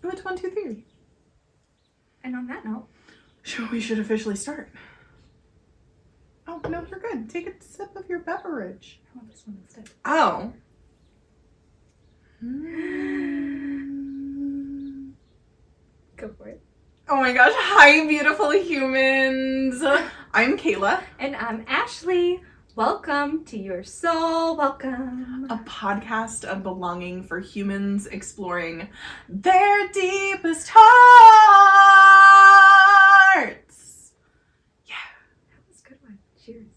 It's 1, 2, 3. And on that note, we should officially start. Oh, no, you're good. Take a sip of your beverage. I want this one instead. Oh. Go for it. Oh my gosh. Hi, beautiful humans. I'm Kayla. And I'm Ashley. Welcome to Your Soul. Welcome. A podcast of belonging for humans exploring their deepest hearts. Yeah. That was a good one. Cheers.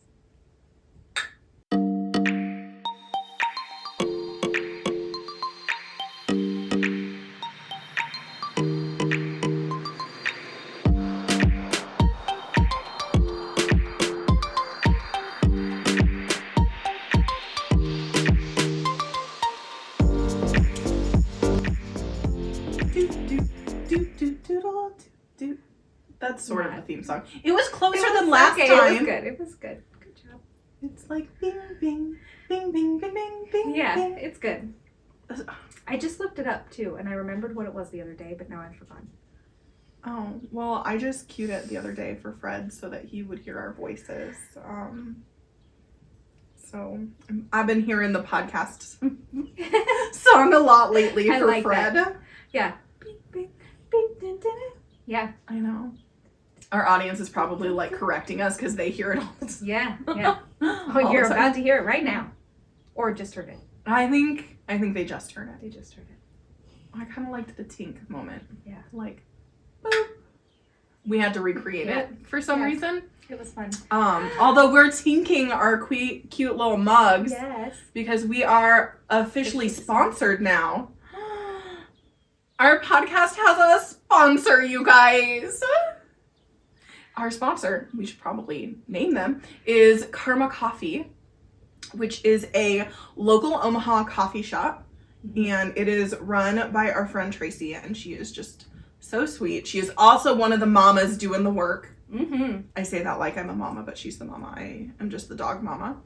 That's sort of the theme song. It was closer It was than last okay. time. It was good. It was good. Good job. It's like bing, bing, bing, bing, bing, bing, bing. Yeah, bing. it's good. I just looked it up too, and I remembered what it was the other day, but now I've forgotten. Oh, well, I just cued it the other day for Fred so that he would hear our voices. So I've been hearing the podcast song a lot lately I for like Fred. that. Yeah. Bing, bing, bing, dun, dun, dun. Yeah. I know. Our audience is probably like correcting us because they hear it all the time. Yeah. Yeah. All Oh, you're the time. about to hear it right now. Or just heard it. I think they just heard it. They just heard it. I kind of liked the tink moment. Yeah. Like, boop. We had to recreate Yeah. it for some Yeah. reason. It was fun. Although we're tinking our cute little mugs Yes. because we are officially sponsored now. Our podcast has a sponsor, you guys. Our sponsor, we should probably name them, is Karma Coffee, which is a local Omaha coffee shop. And it is run by our friend Tracy, and she is just so sweet. She is also one of the mamas doing the work. Mm-hmm. I say that like I'm a mama, but she's the mama. I am just the dog mama.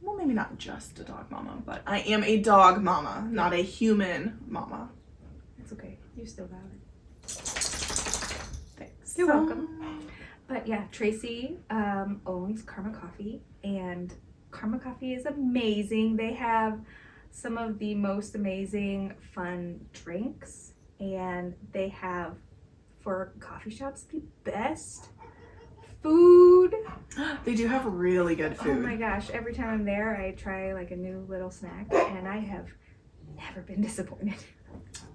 Well, maybe not just a dog mama, but I am a dog mama, not a human mama. It's okay. You're still valid. Thanks. You're welcome. But yeah, Tracy owns Karma Coffee, and Karma Coffee is amazing. They have some of the most amazing fun drinks, and they have, for coffee shops, the best food. They do have really good food. Oh my gosh, every time I'm there, I try like a new little snack, and I have never been disappointed.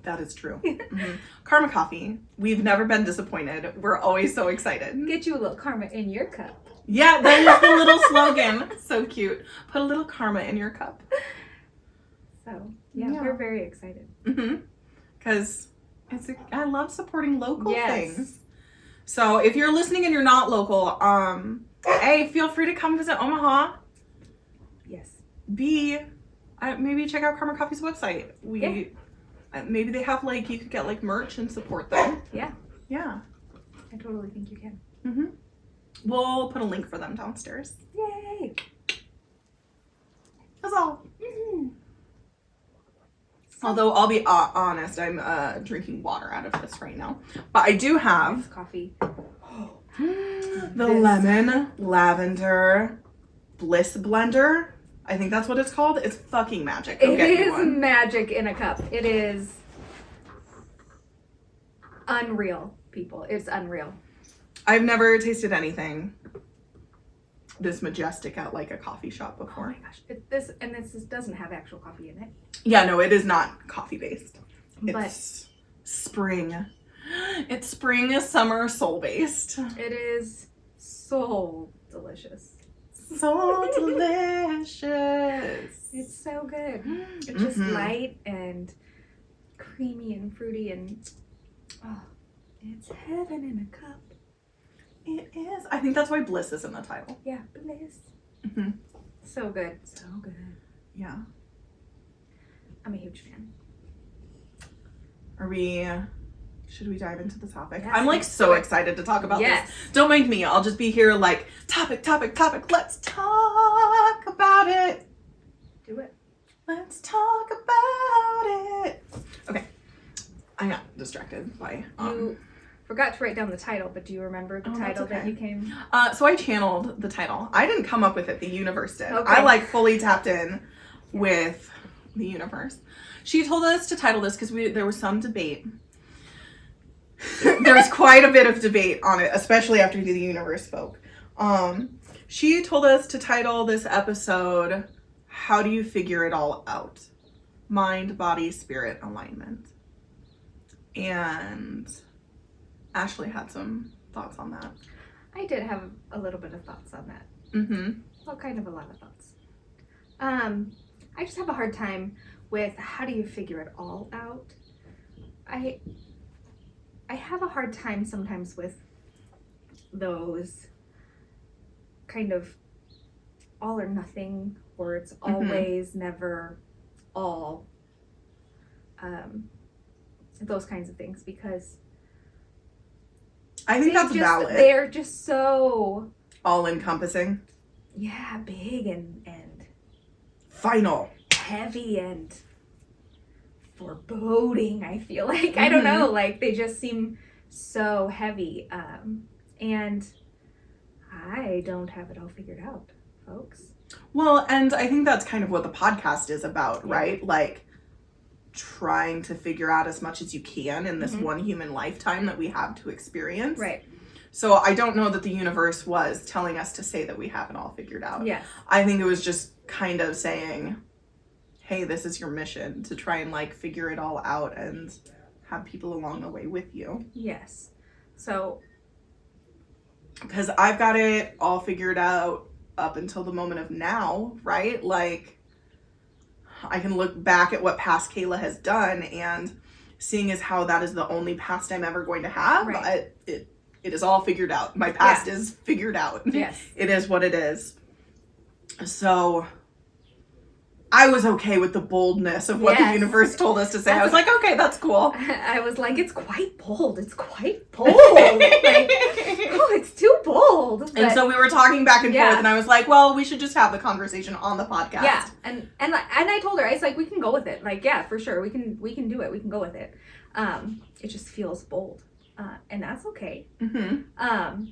That is true. Mm-hmm. Karma Coffee. We've never been disappointed. We're always so excited. Get you a little karma in your cup. Yeah, that is the little slogan. So cute. Put a little karma in your cup. So yeah. We're very excited. Because I love supporting local Yes. things. So if you're listening and you're not local, A, feel free to come visit Omaha. Yes. B, maybe check out Karma Coffee's website. Maybe they have like, you could get like merch and support them. Yeah. Yeah. I totally think you can. We'll put a link for them downstairs. Yay! That's all. Although I'll be honest, I'm drinking water out of this right now. But I do have Nice coffee. the lemon lavender bliss blender. I think that's what it's called. It's fucking magic. Go It get you is one. magic in a cup. It is unreal, people. It's unreal. I've never tasted anything this majestic at like a coffee shop Oh before. my gosh. This doesn't have actual coffee in it. Yeah, no, it is not coffee based. But It's spring. It's spring, summer, soul based. it is so delicious. So delicious. It's so good. It's just light and creamy and fruity, and it's heaven in a cup. It is. I think that's why bliss is in the title. Yeah, bliss. So good. So good. Yeah. I'm a huge fan. Should we dive into the topic? Yes, I'm like so excited to talk about this. Don't mind me. I'll just be here like, topic. Let's talk about it. Do it. Let's talk about it. Okay. I got distracted by You forgot to write down the title, but do you remember the title that you came? So I channeled the title. I didn't come up with it, the universe did. Okay. I fully tapped in with the universe. She told us to title this because there was some debate. There was quite a bit of debate on it, especially after the universe spoke. She told us to title this episode, How Do You Figure It All Out? Mind, Body, Spirit Alignment. And Ashley had some thoughts on that. I did have a little bit of thoughts on that. Mm-hmm. Well, kind of a lot of thoughts. I just have a hard time with how do you figure it all out? I have a hard time sometimes with those kind of all or nothing words, always, never, all, those kinds of things, because I think that's valid. They're just so all-encompassing. Yeah, big and final, heavy and foreboding. I feel like I don't know, like they just seem so heavy, and I don't have it all figured out, folks. Well, and I think that's kind of what the podcast is about, right? Like trying to figure out as much as you can in this one human lifetime that we have to experience. Right. So I don't know that the universe was telling us to say that we have it all figured out. Yes. I think it was just kind of saying, hey, this is your mission, to try and figure it all out and have people along the way with you. Yes. So. Because I've got it all figured out up until the moment of now, right? Like, I can look back at what past Kayla has done, and seeing as how that is the only past I'm ever going to have, right. It is all figured out. My past is figured out. Yes. It is what it is. So I was okay with the boldness of what the universe told us to say. I was like, okay, that's cool. I was like, it's quite bold. It's quite bold. It's too bold. And so we were talking back and forth, and I was like, well, we should just have the conversation on the podcast. Yeah. And I told her, I was like, we can go with it. Like, yeah, for sure. We can do it. We can go with it. It just feels bold. And that's okay. Mm-hmm.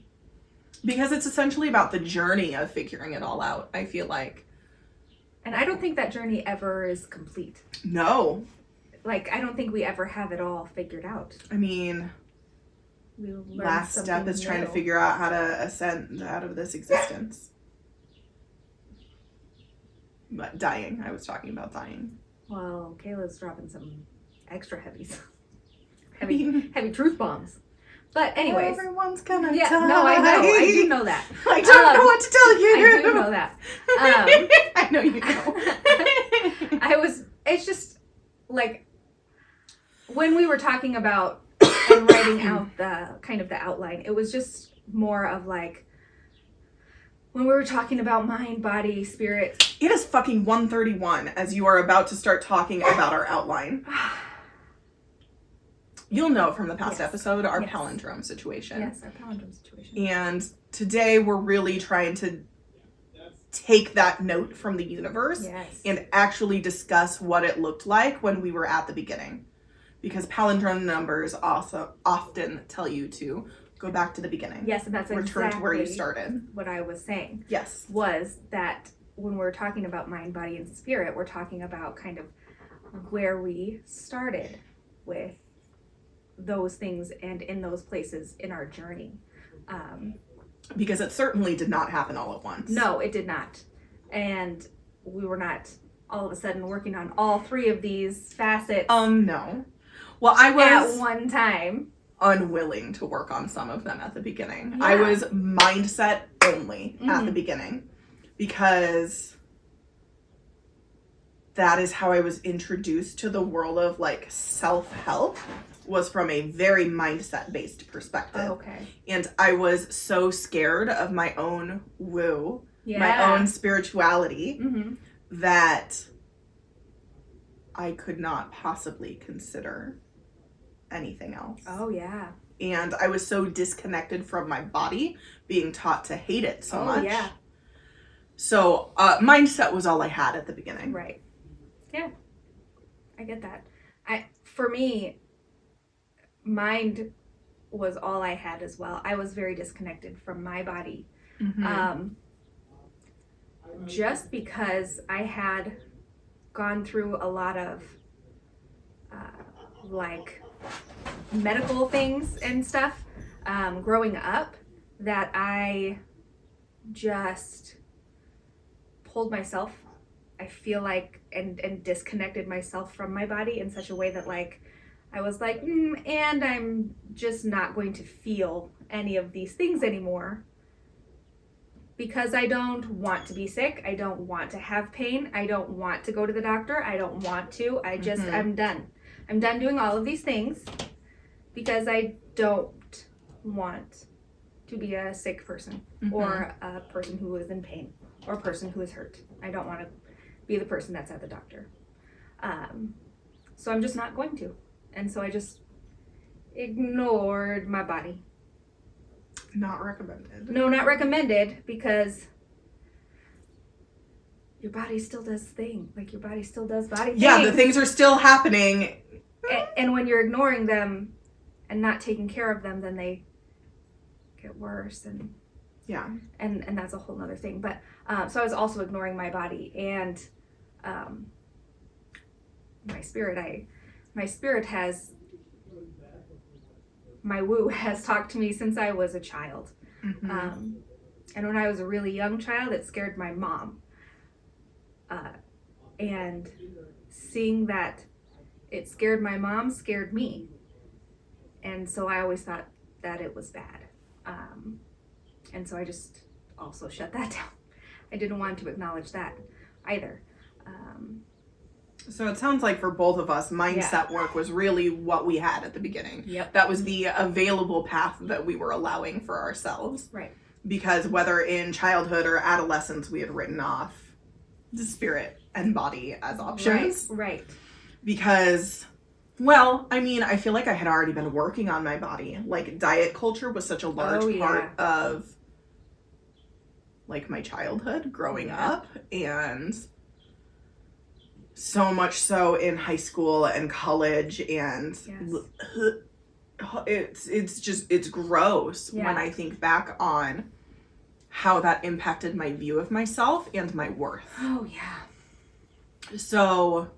Because it's essentially about the journey of figuring it all out, I feel like. And I don't think that journey ever is complete. No. Like, I don't think we ever have it all figured out. I mean, last step is trying to figure out how to ascend out of this existence. But dying. I was talking about dying. Well, Kayla's dropping some extra heavies. Heavy truth bombs. But anyways. Everyone's gonna die. No, I know. I do know that. I don't know what to tell you. I do know that. I know you know. It's just, like, when we were talking about and writing out the kind of the outline, it was just more of like, when we were talking about mind, body, spirit. It is fucking 1:31 as you are about to start talking about our outline. You'll know from the past episode, our palindrome situation. Yes, our palindrome situation. And today we're really trying to take that note from the universe and actually discuss what it looked like when we were at the beginning. Because palindrome numbers also often tell you to go back to the beginning. Yes, and that's return to where you started. What I was saying. Yes. Was that when we're talking about mind, body, and spirit, we're talking about kind of where we started with those things and in those places in our journey. Because it certainly did not happen all at once. No, it did not. And we were not all of a sudden working on all three of these facets. No. Well, I was at one time unwilling to work on some of them at the beginning. Yeah. I was mindset only at the beginning because that is how I was introduced to the world of self-help, was from a very mindset-based perspective. Oh, okay. And I was so scared of my own woo, my own spirituality, that I could not possibly consider anything else. Oh, yeah. And I was so disconnected from my body, being taught to hate it so much. Yeah. So mindset was all I had at the beginning. Right. Yeah. I get that. For me, mind was all I had as well. I was very disconnected from my body. Just because I had gone through a lot of like medical things and stuff growing up, that I just pulled myself, I feel like, and disconnected myself from my body in such a way that like I was like, and I'm just not going to feel any of these things anymore because I don't want to be sick. I don't want to have pain. I don't want to go to the doctor. I don't want to. I just, I'm done. I'm done doing all of these things because I don't want to be a sick person or a person who is in pain or a person who is hurt. I don't want to be the person that's at the doctor. So I'm just not going to. And so I just ignored my body. Not recommended. No, not recommended, because your body still does things. Like, your body still does body things. Yeah, the things are still happening. And when you're ignoring them and not taking care of them, then they get worse. And yeah. And that's a whole nother thing. But so I was also ignoring my body and my spirit. My woo has talked to me since I was a child. And when I was a really young child, it scared my mom. And seeing that it scared my mom scared me. And so I always thought that it was bad. And so I just also shut that down. I didn't want to acknowledge that either. So it sounds like for both of us, mindset work was really what we had at the beginning. Yep. That was the available path that we were allowing for ourselves. Right. Because whether in childhood or adolescence, we had written off the spirit and body as options. Right. Because, well, I mean, I feel like I had already been working on my body. Like, diet culture was such a large part of, like, my childhood growing up. And so much so in high school and college, and it's gross when I think back on how that impacted my view of myself and my worth. Oh yeah. So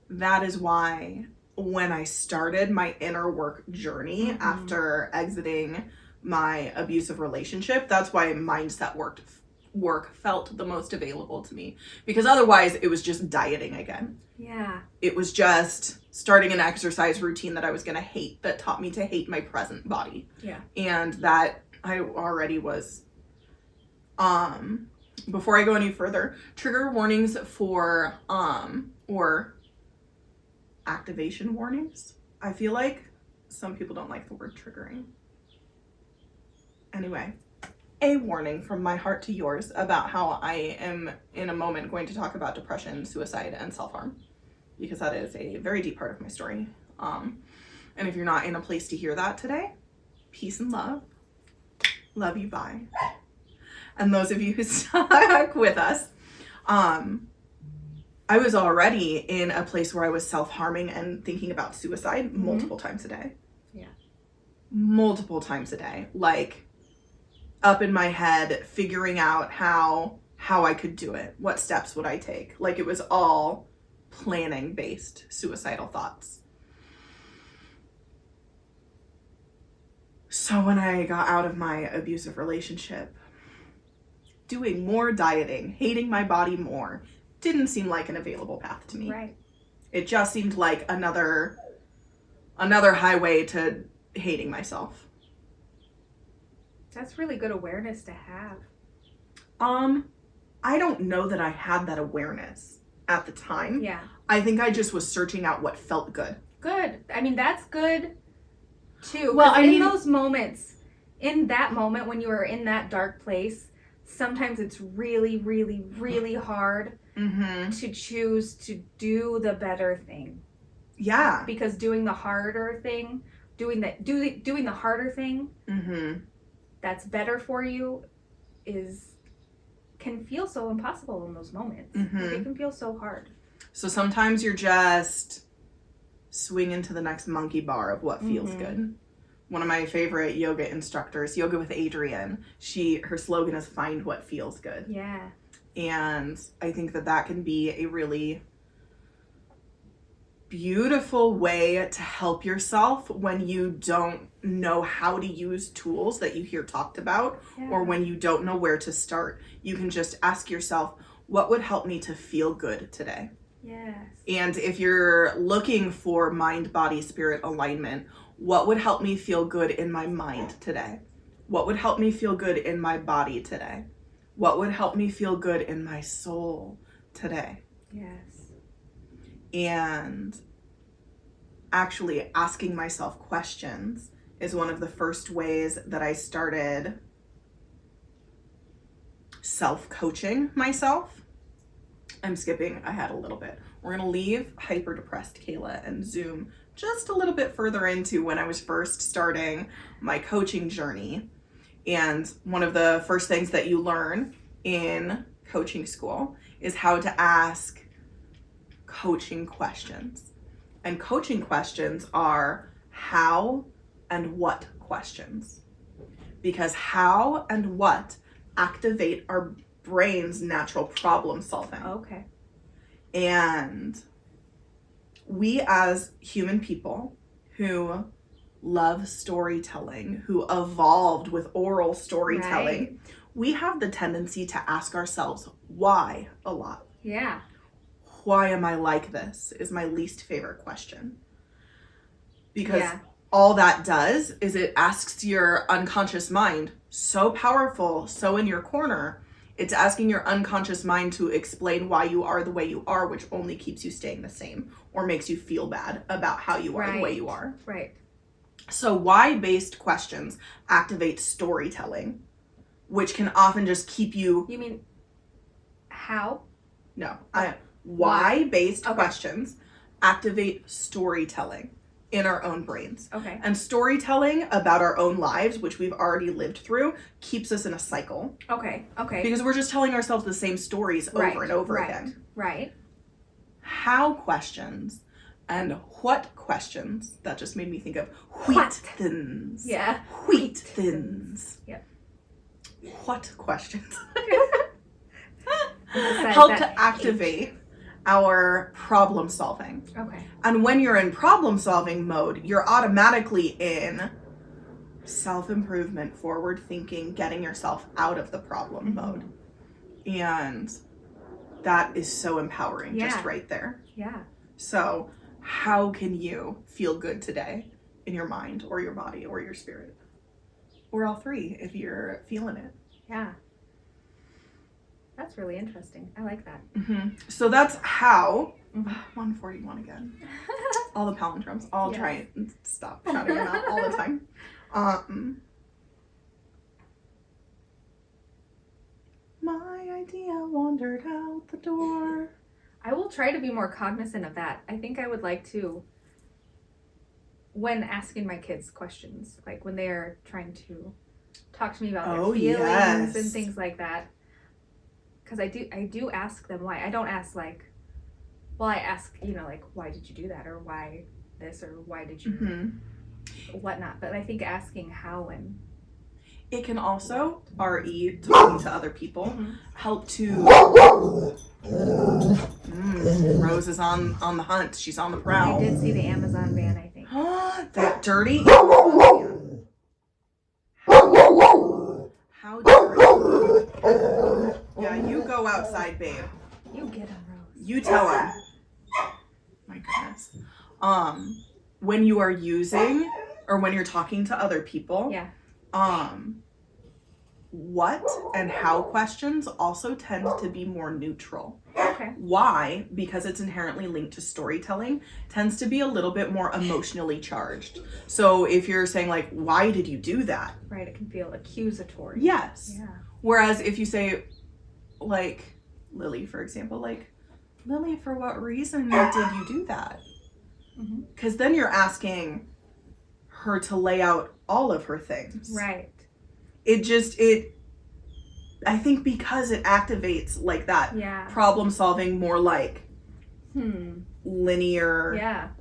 that is why when I started my inner work journey after exiting my abusive relationship, that's why mindset work felt the most available to me, because otherwise it was just dieting again. Yeah. It was just starting an exercise routine that I was going to hate, that taught me to hate my present body. Yeah. And that I already was, before I go any further, trigger warnings for, or activation warnings. I feel like some people don't like the word triggering. Anyway, a warning from my heart to yours about how I am in a moment going to talk about depression, suicide, and self-harm, because that is a very deep part of my story. And if you're not in a place to hear that today, peace and love. Love you, bye. And those of you who stuck with us, I was already in a place where I was self-harming and thinking about suicide multiple times a day. Yeah. Multiple times a day. Like, up in my head, figuring out how I could do it. What steps would I take? Like, it was all planning-based suicidal thoughts. So when I got out of my abusive relationship, doing more dieting, hating my body more, didn't seem like an available path to me. Right. It just seemed like another highway to hating myself. That's really good awareness to have. I don't know that I had that awareness at the time. Yeah. I think I just was searching out what felt good. Good. I mean, that's good too. Well, I mean, those moments, in that moment when you are in that dark place, sometimes it's really, really, really hard to choose to do the better thing. Yeah. Because doing the harder thing, doing the harder thing that's better for you can feel so impossible in those moments. Like, it can feel so hard. So sometimes you're just swing into the next monkey bar of what feels good. One of my favorite yoga instructors, Yoga with Adrienne, her slogan is find what feels good. Yeah. And I think that can be a really beautiful way to help yourself when you don't know how to use tools that you hear talked about, or when you don't know where to start. You can just ask yourself, what would help me to feel good today? Yes. And if you're looking for mind, body, spirit alignment, what would help me feel good in my mind today? What would help me feel good in my body today? What would help me feel good in my soul today? Yes. And actually asking myself questions is one of the first ways that I started self-coaching myself. I'm skipping ahead a little bit. We're going to leave hyper-depressed Kayla and zoom just a little bit further into when I was first starting my coaching journey. And one of the first things that you learn in coaching school is how to ask coaching questions. And coaching questions are how and what questions. Because how and what activate our brain's natural problem solving. Okay. And we as human people who love storytelling, who evolved with oral storytelling, we have the tendency to ask ourselves why a lot. Yeah. Why am I like this is my least favorite question. Because all that does is it asks your unconscious mind, so powerful, so in your corner, it's asking your unconscious mind to explain why you are the way you are, which only keeps you staying the same or makes you feel bad about how you are the way you are. Right. So why-based questions activate storytelling, which can often just keep you... You mean how? No. Why-based questions activate storytelling in our own brains. Okay. And storytelling about our own lives, which we've already lived through, keeps us in a cycle. Okay. Okay. Because we're just telling ourselves the same stories over and over again. Right. How questions and what questions, that just made me think of wheat thins. Yeah. Wheat thins. Yep. What questions help to activate our problem solving. Okay. And when you're in problem solving mode, you're automatically in self-improvement, forward thinking, getting yourself out of the problem mode. And that is so empowering just right there. Yeah. So how can you feel good today in your mind or your body or your spirit? Or all three if you're feeling it. Yeah. That's really interesting. I like that. So that's how. 141 again. All the palindromes. I'll try and stop shouting them out all the time. My idea wandered out the door. I will try to be more cognizant of that. I think I would like to, when asking my kids questions, like when they're trying to talk to me about their feelings and things like that. Because I do ask them why. I don't ask like, well, I ask, like, why did you do that? Or why this? Or why did you whatnot? But I think asking how and... It can also, R.E., talking to other people, help to... Rose is on the hunt. She's on the prowl. I did see the Amazon van, I think. That dirty... How dirty. Yeah, you go outside, babe. You get him, Rose. You tell him. My goodness. When you are using, or when you're talking to other people, what and how questions also tend to be more neutral. Okay. Why? Because it's inherently linked to storytelling, tends to be a little bit more emotionally charged. So if you're saying like, why did you do that? Right, it can feel accusatory. Yes. Yeah. Whereas if you say, like, Lily, for example, like, Lily, for what reason did you do that? Because then you're asking her to lay out all of her things. Right. I think because it activates like that Yeah. problem solving more like linear,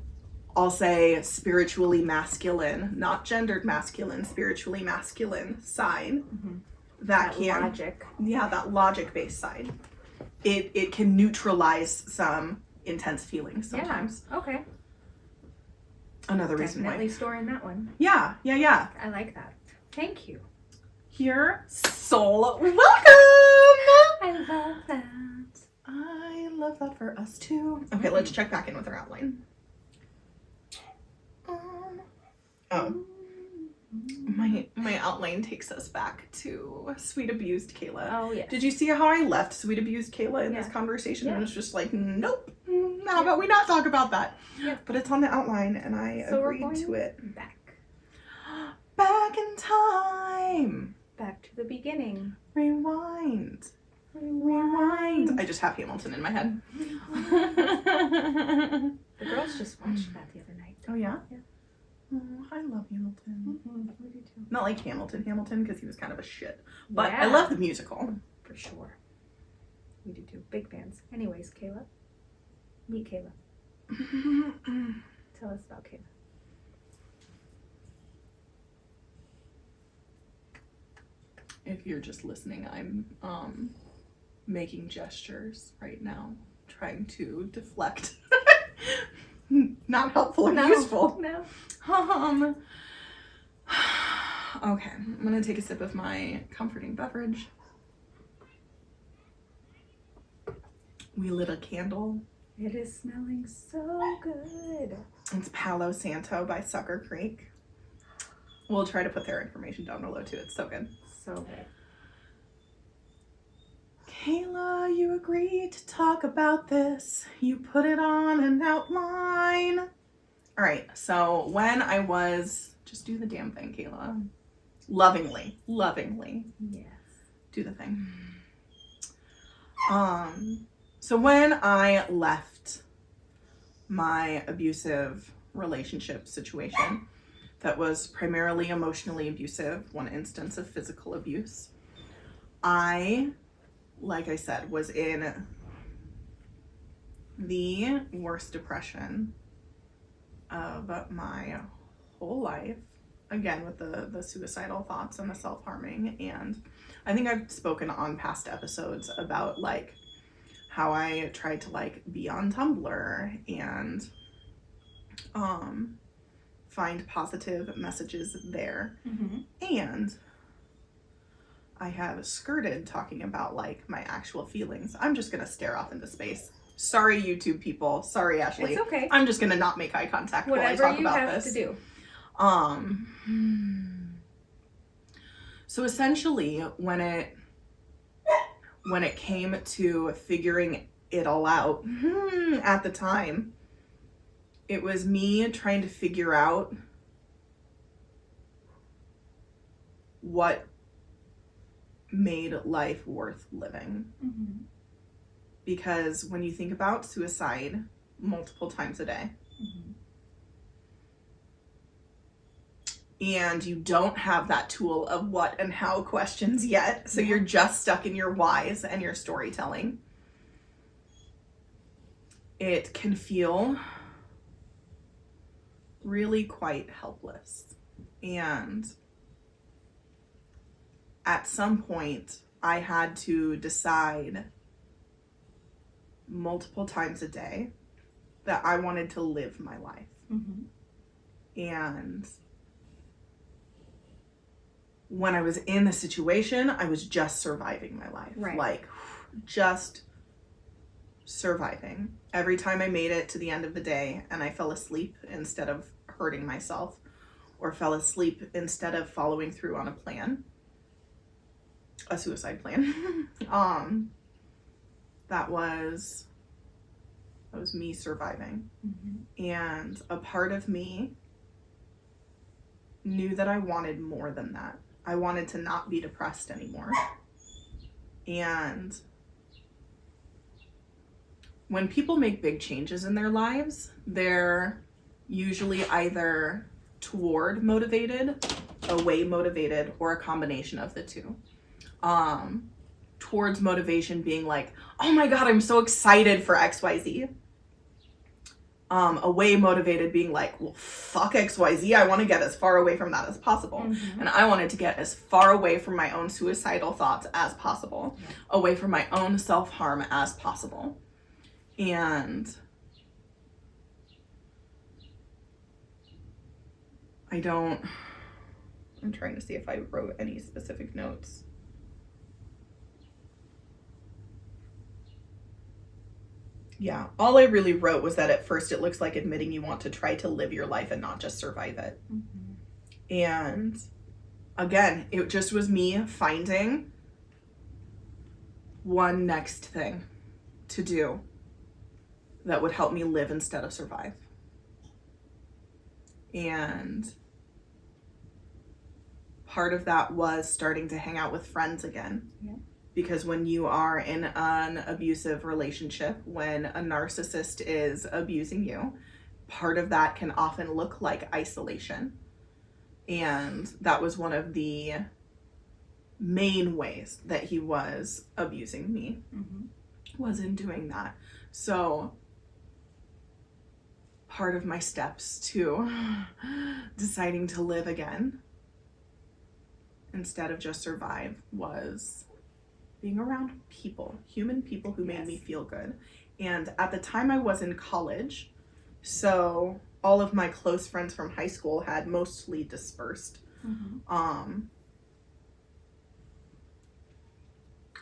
I'll say spiritually masculine, not gendered masculine, spiritually masculine side. That can logic. Yeah, that logic-based side. It can neutralize some intense feelings sometimes. Yeah. Okay. Another reason Definitely why. storing that one. Yeah. I like that. Thank you. Here, soul, welcome! I love that. I love that for us too. Okay, let's check back in with our outline. My outline takes us back to Sweet Abused Kayla. Oh, yes. Did you see how I left Sweet Abused Kayla in this conversation? Yeah. And it's just like, nope. How about we not talk about that? Yep. But it's on the outline, and I agreed to it. Back in time. Back to the beginning. Rewind. I just have Hamilton in my head. The girls just watched that the other night. Oh, yeah? Yeah. Oh, I love Hamilton. We do too. Not like Hamilton, because he was kind of a shit. But Yeah. I love the musical. For sure. We do too. Big fans. Anyways, Kayla. Meet Kayla. Tell us about Kayla. If you're just listening, I'm making gestures right now, trying to deflect. Not helpful or useful. No. Okay, I'm gonna take a sip of my comforting beverage. We lit a candle. It is smelling so good. It's Palo Santo by Sucker Creek. We'll try to put their information down below too. It's so good. So good. Kayla, you agreed to talk about this. You put it on an outline. All right, so when I was, just do the damn thing, Kayla. Lovingly. Yes. Do the thing. So when I left my abusive relationship situation that was primarily emotionally abusive, one instance of physical abuse, I, like I said, was in the worst depression of my whole life. Again, with the suicidal thoughts and the self-harming. And I think I've spoken on past episodes about like how I tried to like be on Tumblr and find positive messages there. And I have skirted talking about like my actual feelings. I'm just gonna stare off into space. Sorry, YouTube people. Sorry, Ashley. It's okay. I'm just gonna not make eye contact while I Whatever talk you about have this. to do. So essentially, when it came to figuring it all out at the time, it was me trying to figure out what made life worth living. Because when you think about suicide multiple times a day, and you don't have that tool of what and how questions yet, so you're just stuck in your whys and your storytelling, it can feel really quite helpless. And at some point, I had to decide multiple times a day that I wanted to live my life. And when I was in the situation, I was just surviving my life. Right. Like, just surviving. Every time I made it to the end of the day and I fell asleep instead of hurting myself, or fell asleep instead of following through on a plan, a suicide plan, that was me surviving. And a part of me knew that I wanted more than that. I wanted to not be depressed anymore. And when people make big changes in their lives, they're usually either toward motivated, away motivated, or a combination of the two. Towards motivation being like, oh my God, I'm so excited for XYZ. away motivated, being like, well, fuck XYZ, I want to get as far away from that as possible. And I wanted to get as far away from my own suicidal thoughts as possible, away from my own self-harm as possible. And I'm trying to see if I wrote any specific notes. Yeah, all I really wrote was that at first it looks like admitting you want to try to live your life and not just survive it. And again, it just was me finding one next thing to do that would help me live instead of survive. And part of that was starting to hang out with friends again. Because when you are in an abusive relationship, when a narcissist is abusing you, part of that can often look like isolation. And that was one of the main ways that he was abusing me, was in doing that. So part of my steps to deciding to live again instead of just survive was being around people, human people who made me feel good. And at the time I was in college, so all of my close friends from high school had mostly dispersed.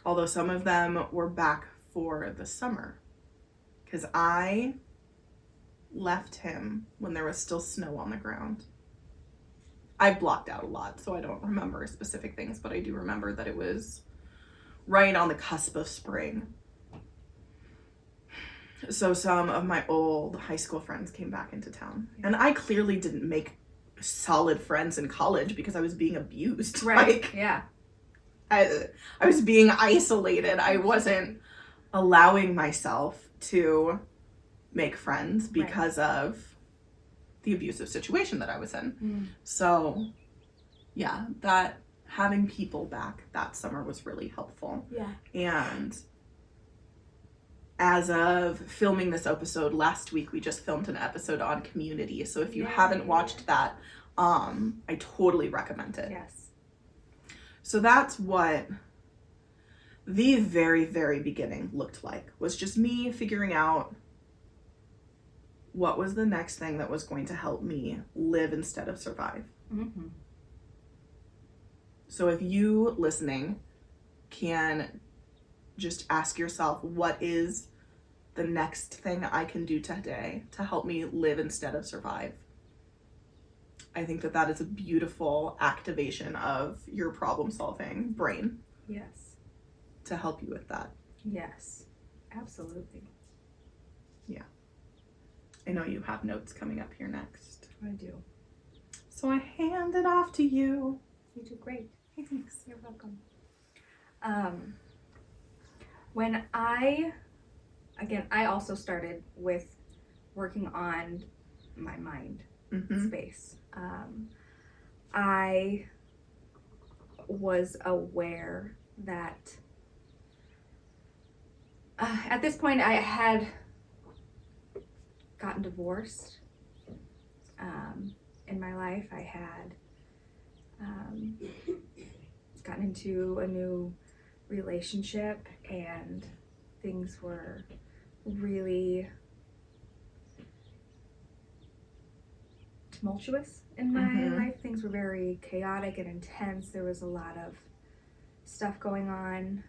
Although some of them were back for the summer, because I left him when there was still snow on the ground. I've blocked out a lot, so I don't remember specific things, but I do remember that it was right on the cusp of spring. So some of my old high school friends came back into town. And I clearly didn't make solid friends in college because I was being abused. Right, I was being isolated. I wasn't allowing myself to make friends because of the abusive situation that I was in. So yeah, that having people back that summer was really helpful. And as of filming this episode last week, we just filmed an episode on community. So if you haven't watched that, I totally recommend it. So that's what the very, very beginning looked like, was just me figuring out what was the next thing that was going to help me live instead of survive. So if you listening can just ask yourself, what is the next thing I can do today to help me live instead of survive? I think that that is a beautiful activation of your problem-solving brain. To help you with that. Absolutely. Yeah. I know you have notes coming up here next. I do. So I hand it off to you. You did great. Thanks. You're welcome. When I also started with working on my mind space. I was aware that at this point I had gotten divorced in my life. I had gotten into a new relationship, and things were really tumultuous in my life. Things were very chaotic and intense. There was a lot of stuff going on,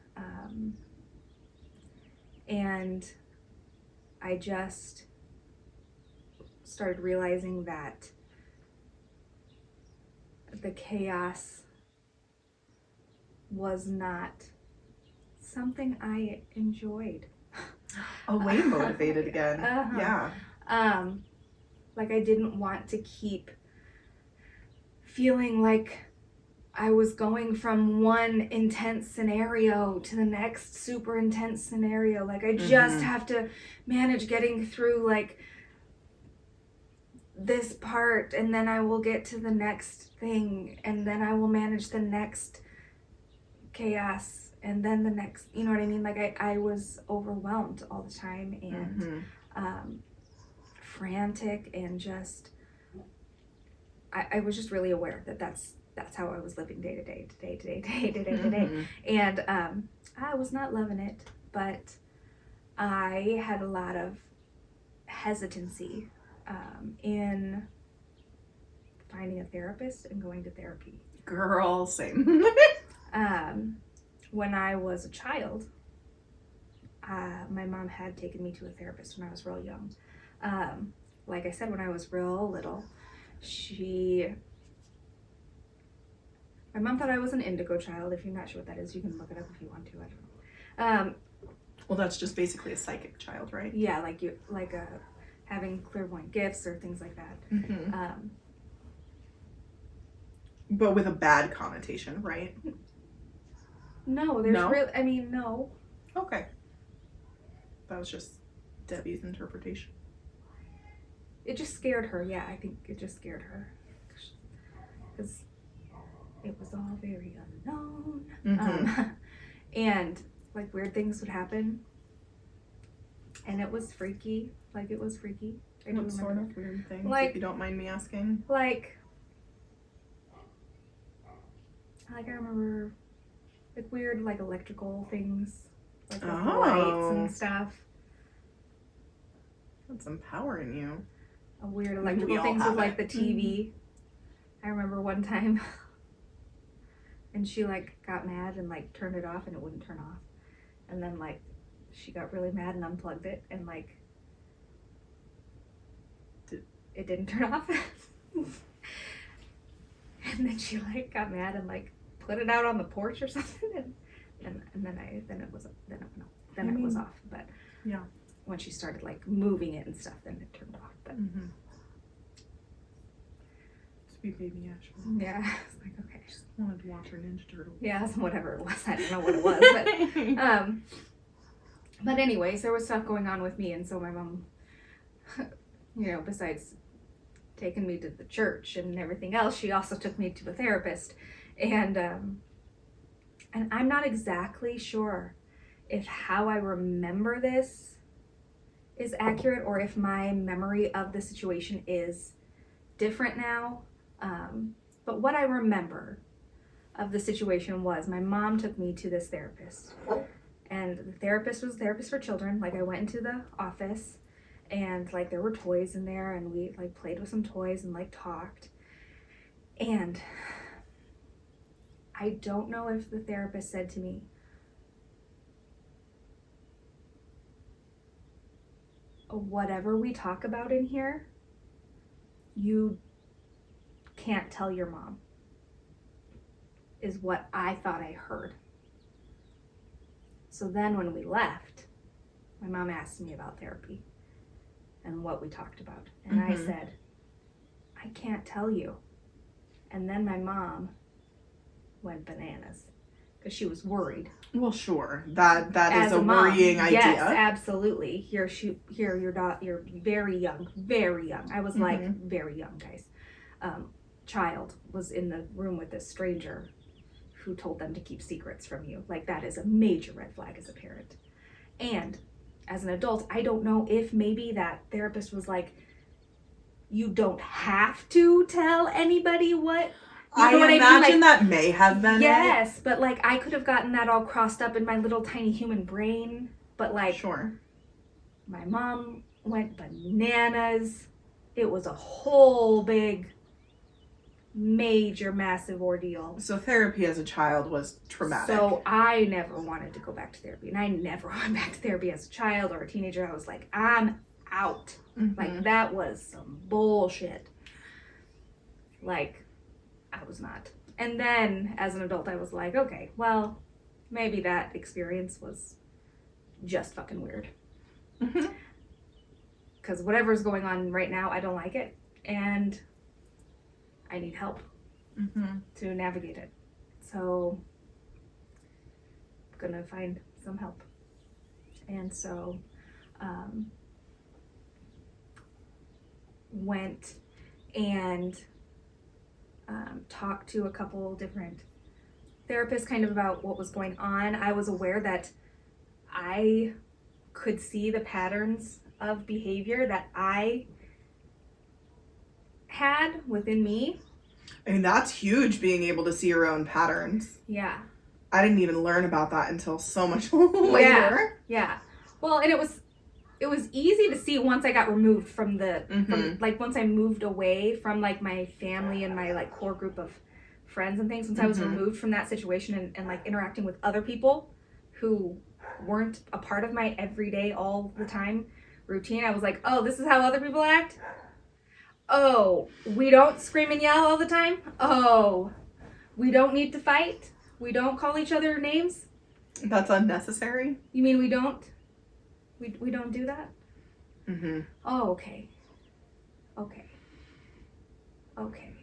and I just started realizing that the chaos was not something I enjoyed. Away motivated again. Yeah. Like I didn't want to keep feeling like I was going from one intense scenario to the next super intense scenario. Like I just have to manage getting through like this part, and then I will get to the next thing, and then I will manage the next chaos, and then the next, you know what I mean? Like I was overwhelmed all the time, and frantic and just, I was just really aware that that's how I was living day to day. And I was not loving it, but I had a lot of hesitancy in finding a therapist and going to therapy. Girl, same. When I was a child, my mom had taken me to a therapist when I was real young. Like I said, when I was real little, my mom thought I was an indigo child. If you're not sure what that is, you can look it up if you want to. I don't know. Well, that's just basically a psychic child, right? Yeah, like having clairvoyant gifts or things like that. Mm-hmm. But with a bad connotation, right? No, there's No? really, I mean, no. Okay. That was just Debbie's interpretation. It just scared her. Yeah, I think it just scared her. Because it was all very unknown. Mm-hmm. And like weird things would happen. And it was freaky. Like it was freaky. I do What sort remember. of weird things, Like- if you don't mind me asking? Like I remember like weird like electrical things. Like with the lights and stuff. That's empowering you. Weird We electrical all things have with like the it. TV. I remember one time and she like got mad and like turned it off and it wouldn't turn off. And then like she got really mad and unplugged it and like it didn't turn off. And then she like got mad and like put it out on the porch or something and then it was off. But Yeah. when she started like moving it and stuff, then it turned off. But Mm-hmm. Sweet baby Ashley. yeah, I was like, okay. Just wanted to watch her Ninja Turtles. Yeah, whatever it was. I don't know what it was. But anyways, there was stuff going on with me, and so my mom, besides taking me to the church and everything else, she also took me to a therapist. And I'm not exactly sure if how I remember this is accurate or if my memory of the situation is different now. But what I remember of the situation was my mom took me to this therapist. And the therapist was a therapist for children. Like I went into the office and like there were toys in there and we like played with some toys and like talked. And I don't know if the therapist said to me, whatever we talk about in here, you can't tell your mom, is what I thought I heard. So then when we left, my mom asked me about therapy and what we talked about. And I said, I can't tell you. And then my mom went bananas because she was worried. Well, sure. That As is a mom, worrying idea. Yes, absolutely. You're very young. I was like very young, guys. Child was in the room with this stranger who told them to keep secrets from you. Like that is a major red flag as a parent. And as an adult, I don't know if maybe that therapist was like, you don't have to tell anybody what. I imagine that may have been Yes, but like I could have gotten that all crossed up in my little tiny human brain. But like, Sure. my mom went bananas. It was a whole big, major, massive ordeal. So therapy as a child was traumatic. So I never wanted to go back to therapy. And I never went back to therapy as a child or a teenager. I was like, I'm out. Like that was some bullshit. Like, I was not. And then as an adult, I was like, okay, well, maybe that experience was just fucking weird. Because whatever's going on right now, I don't like it. And I need help to navigate it. So I'm gonna find some help. And so went and talked to a couple different therapists kind of about what was going on. I was aware that I could see the patterns of behavior that I had within me. I mean, that's huge, being able to see your own patterns. Yeah. I didn't even learn about that until so much later. Yeah. Well, and it was easy to see once I got removed from the, from, like, once I moved away from, like, my family and my, like, core group of friends and things. Once I was removed from that situation and, like, interacting with other people who weren't a part of my everyday, all the time routine, I was like, oh, this is how other people act? Oh, we don't scream and yell all the time? Oh, we don't need to fight? We don't call each other names? That's unnecessary? You mean we don't? We don't do that? Mm-hmm. Oh, okay. Okay. Okay.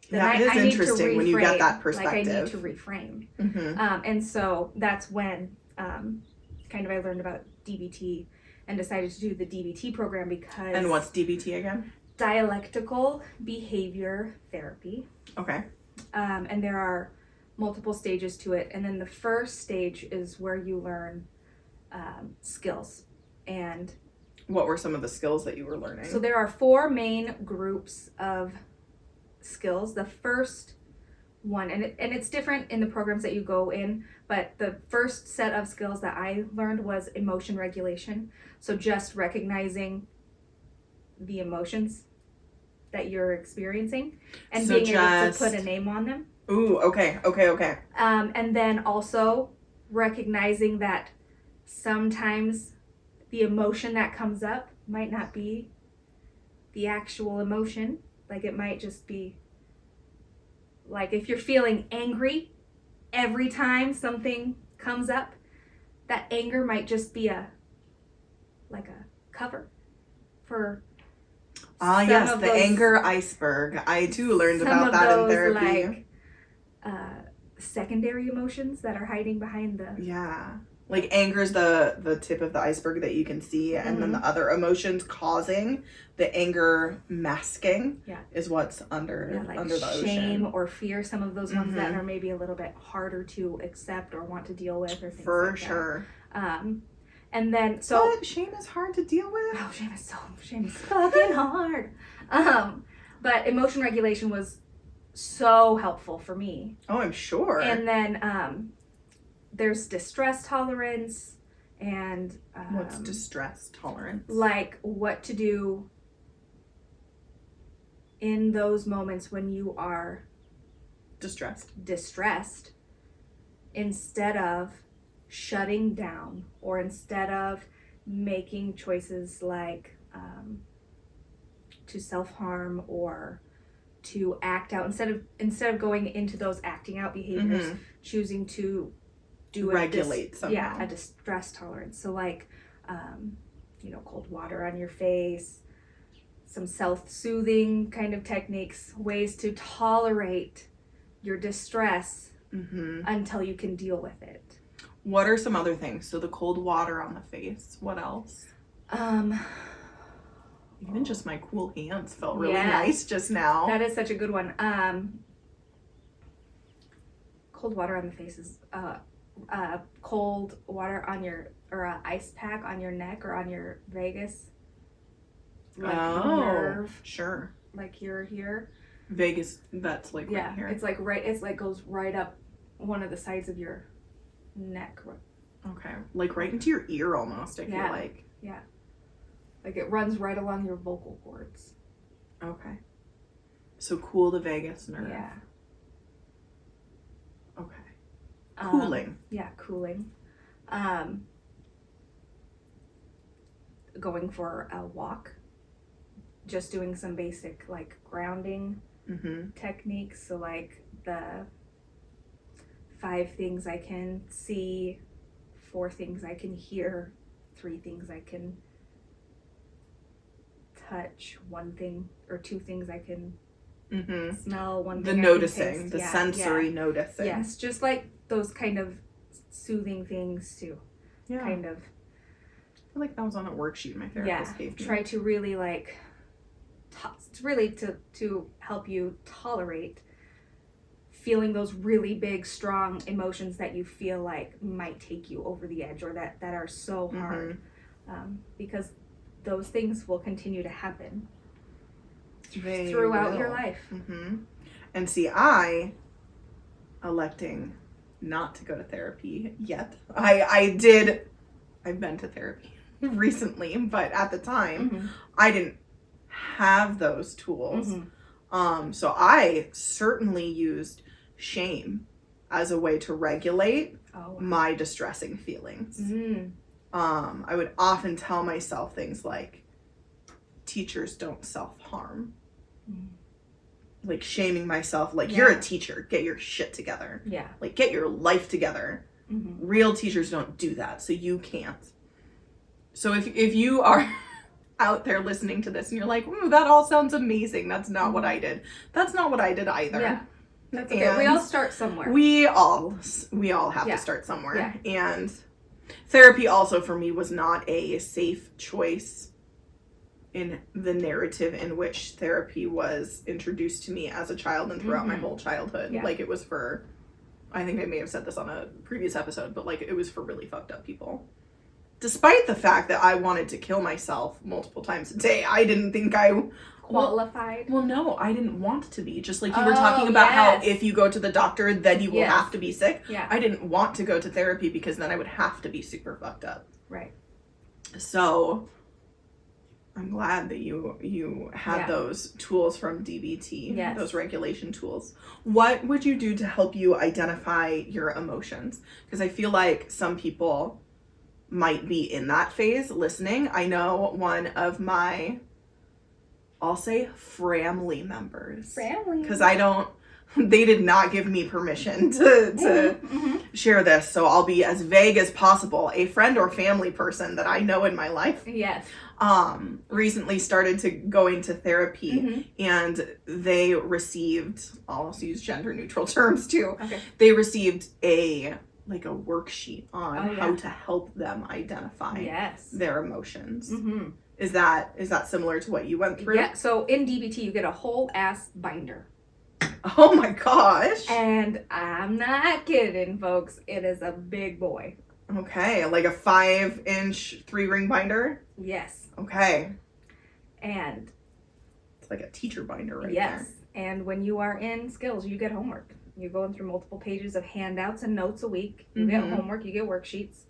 Then Yeah, it is interesting when you get that perspective. Like, I need to reframe. Mm-hmm. And so that's when kind of I learned about DBT and decided to do the DBT program because... And what's DBT again? Dialectical Behavior Therapy. Okay. And there are multiple stages to it. And then the first stage is where you learn skills. And what were some of the skills that you were learning? so there are 4 main groups of skills. The first one, and it's different in the programs that you go in, but the first set of skills that I learned was emotion regulation. So just recognizing the emotions that you're experiencing and So being able to put a name on them. Ooh, okay. And then also recognizing that sometimes the emotion that comes up might not be the actual emotion. Like, it might just be, like, if you're feeling angry every time something comes up, that anger might just be a cover for yes, the anger iceberg. I too learned about that in therapy. Like, secondary emotions that are hiding behind the... Yeah. Like, anger's the tip of the iceberg that you can see, and then the other emotions causing the anger masking is what's under like under the ocean. Shame or fear, some of those ones that are maybe a little bit harder to accept or want to deal with, or things For like sure. that. And then so But shame is hard to deal with. Oh, shame is fucking hard. But emotion regulation was so helpful for me. Oh, I'm sure. And then there's distress tolerance and what's distress tolerance? Like, what to do in those moments when you are distressed instead of shutting down, or instead of making choices like to self-harm or to act out, instead of going into those acting out behaviors, choosing to do regulate somehow. a distress tolerance. So like cold water on your face, some self-soothing kind of techniques, ways to tolerate your distress until you can deal with it. What are some other things? So the cold water on the face. What else? Even just my cool hands felt really nice just now. That is such a good one. Cold water on the face is cold water on your, or an ice pack on your neck or on your vagus. Like nerve. Sure. Like you're here. Vagus, that's like right here. It's like goes right up one of the sides of your neck. Okay. Like right into your ear almost, I feel like. Yeah. Like it runs right along your vocal cords. Okay. So cool the vagus nerve. Yeah. Okay. Cooling. Cooling. Going for a walk. Just doing some basic like grounding techniques. So like the 5 things I can see, 4 things I can hear, 3 things I can touch, 1 thing or 2 things I can smell, 1 thing the I noticing, can taste. the sensory noticing. Yes, just like those kind of soothing things to kind of. I feel like that was on a worksheet my therapist gave me. Try to really like, to help you tolerate feeling those really big, strong emotions that you feel like might take you over the edge, or that are so hard, because those things will continue to happen. throughout your life. Mm-hmm. And see, electing not to go to therapy yet. I've been to therapy recently, but at the time, I didn't have those tools. So I certainly used shame as a way to regulate my distressing feelings. I would often tell myself things like, teachers don't self-harm. Like shaming myself, like, you're a teacher, get your shit together. Yeah. Like, get your life together. Real teachers don't do that, so you can't. So if you are out there listening to this and you're like, ooh, that all sounds amazing, that's not what I did. That's not what I did either. Yeah. That's okay. We all start somewhere. We all have to start somewhere. Yeah. And therapy also for me was not a safe choice in the narrative in which therapy was introduced to me as a child and throughout my whole childhood. Yeah. Like, it was for, I think I may have said this on a previous episode, but like, it was for really fucked up people. Despite the fact that I wanted to kill myself multiple times a day, I didn't think I qualified. Well, no, I didn't want to be. Just like you were talking about how if you go to the doctor, then you will have to be sick. Yeah. I didn't want to go to therapy because then I would have to be super fucked up. Right. So I'm glad that you had those tools from DBT, those regulation tools. What would you do to help you identify your emotions? Because I feel like some people might be in that phase listening. I know one of my, I'll say, family members. Because they did not give me permission to share this, so I'll be as vague as possible. A friend or family person that I know in my life. Yes. Recently started going to therapy, and they received, I'll also use gender neutral terms too. Okay. They received a worksheet on how to help them identify their emotions. Is that similar to what you went through? Yeah. So in DBT, you get a whole ass binder. Oh my gosh. And I'm not kidding, folks. It is a big boy. Okay, like a 5-inch 3-ring binder? Yes. Okay. And it's like a teacher binder right there. Yes. And when you are in skills, you get homework. You're going through multiple pages of handouts and notes a week. You get homework, you get worksheets.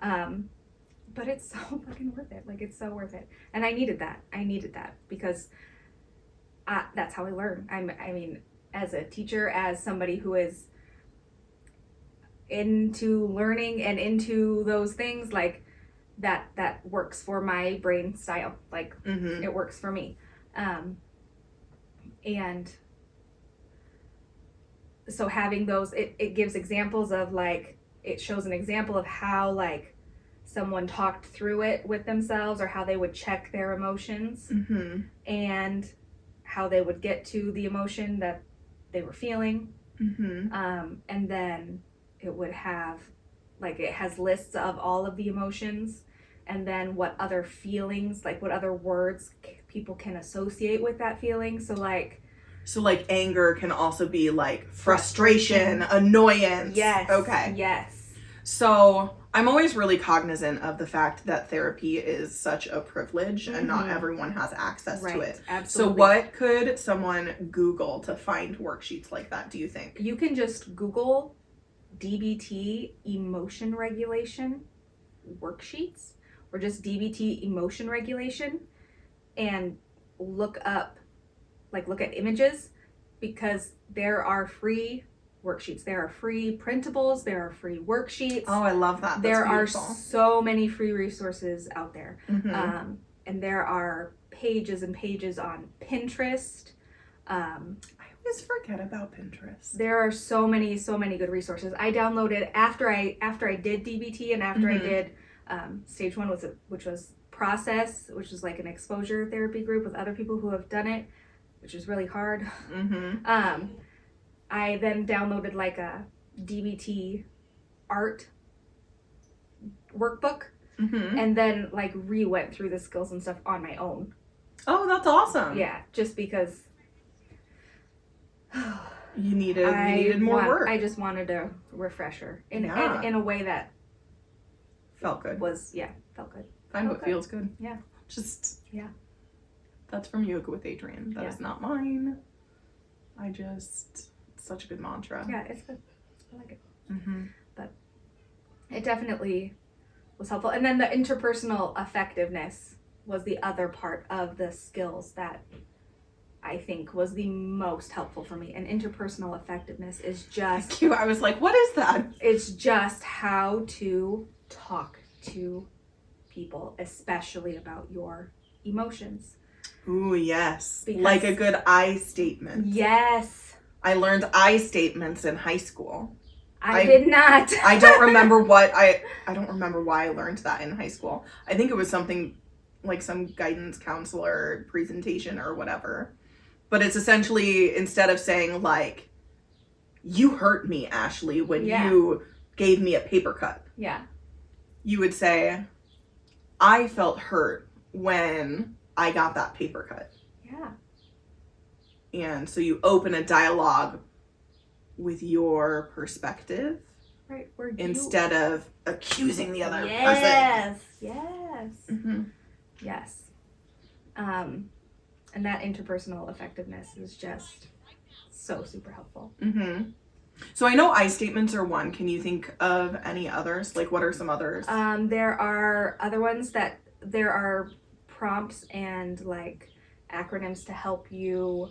But it's so fucking worth it. Like, it's so worth it. And I needed that. Because that's how I learn. I mean, as a teacher, as somebody who is into learning and into those things, like, that works for my brain style. Like, it works for me. And so having those, it gives examples of, like, it shows an example of how, like, someone talked through it with themselves, or how they would check their emotions, and how they would get to the emotion that they were feeling. And then it would have, like, it has lists of all of the emotions, and then what other feelings, like, what other words people can associate with that feeling. So like anger can also be like frustration, annoyance. Yes. Okay. Yes. So I'm always really cognizant of the fact that therapy is such a privilege and not everyone has access to it. Absolutely. So what could someone Google to find worksheets like that, do you think? You can just Google DBT emotion regulation worksheets, or just DBT emotion regulation, and look at images, because there are free worksheets, there are free printables, there are free worksheets. Oh, I love that. That's there beautiful. Are so many free resources out there. And there are pages and pages on Pinterest. I always forget about Pinterest. There are so many good resources. I downloaded after I did DBT, and after I did stage 1, which was Process, which was like an exposure therapy group with other people who have done it, which is really hard. I then downloaded like a DBT art workbook, and then like went through the skills and stuff on my own. Oh, that's awesome. Yeah, just because you needed more work. I just wanted a refresher in a way that felt good. Felt good. Find what feels good. Yeah. That's from Yoga with Adrienne. That is not mine. It's such a good mantra. Yeah, it's good. I like it. Mm-hmm. But it definitely was helpful. And then the interpersonal effectiveness was the other part of the skills that I think was the most helpful for me. And interpersonal effectiveness is just... Cute. I was like, what is that? It's just how to talk to people, especially about your emotions. Ooh, yes. Because- like a good I statement. Yes. I learned I statements in high school. I did not. I don't remember I don't remember why I learned that in high school. I think it was something like some guidance counselor presentation or whatever. But it's essentially, instead of saying like, you hurt me, Ashley, when you gave me a paper cut. Yeah. You would say, I felt hurt when I got that paper cut. Yeah. And so you open a dialogue with your perspective. Right. Instead of accusing the other person. Yes. Yes. Mm-hmm. Yes. And that interpersonal effectiveness is just so super helpful. Mm-hmm. So I know I statements are one. Can you think of any others? Like, what are some others? There are other ones that there are prompts and like acronyms to help you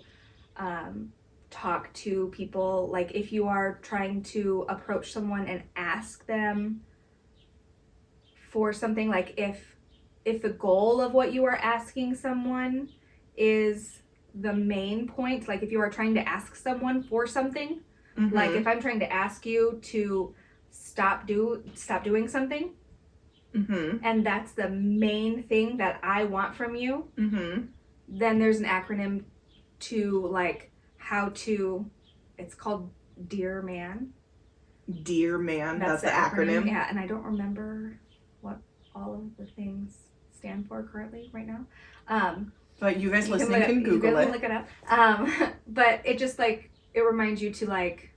talk to people. Like if you are trying to approach someone and ask them for something, like if the goal of what you are asking someone is the main point, like if you are trying to ask someone for something, Mm-hmm. like if I'm trying to ask you to stop doing something, Mm-hmm. and that's the main thing that I want from you, Mm-hmm. then there's an acronym to like how to, it's called Dear Man. Dear Man, that's the acronym. Yeah, and I don't remember what all of the things stand for currently right now. But you guys listening can Google it. Look it up. But it just like, it reminds you to like,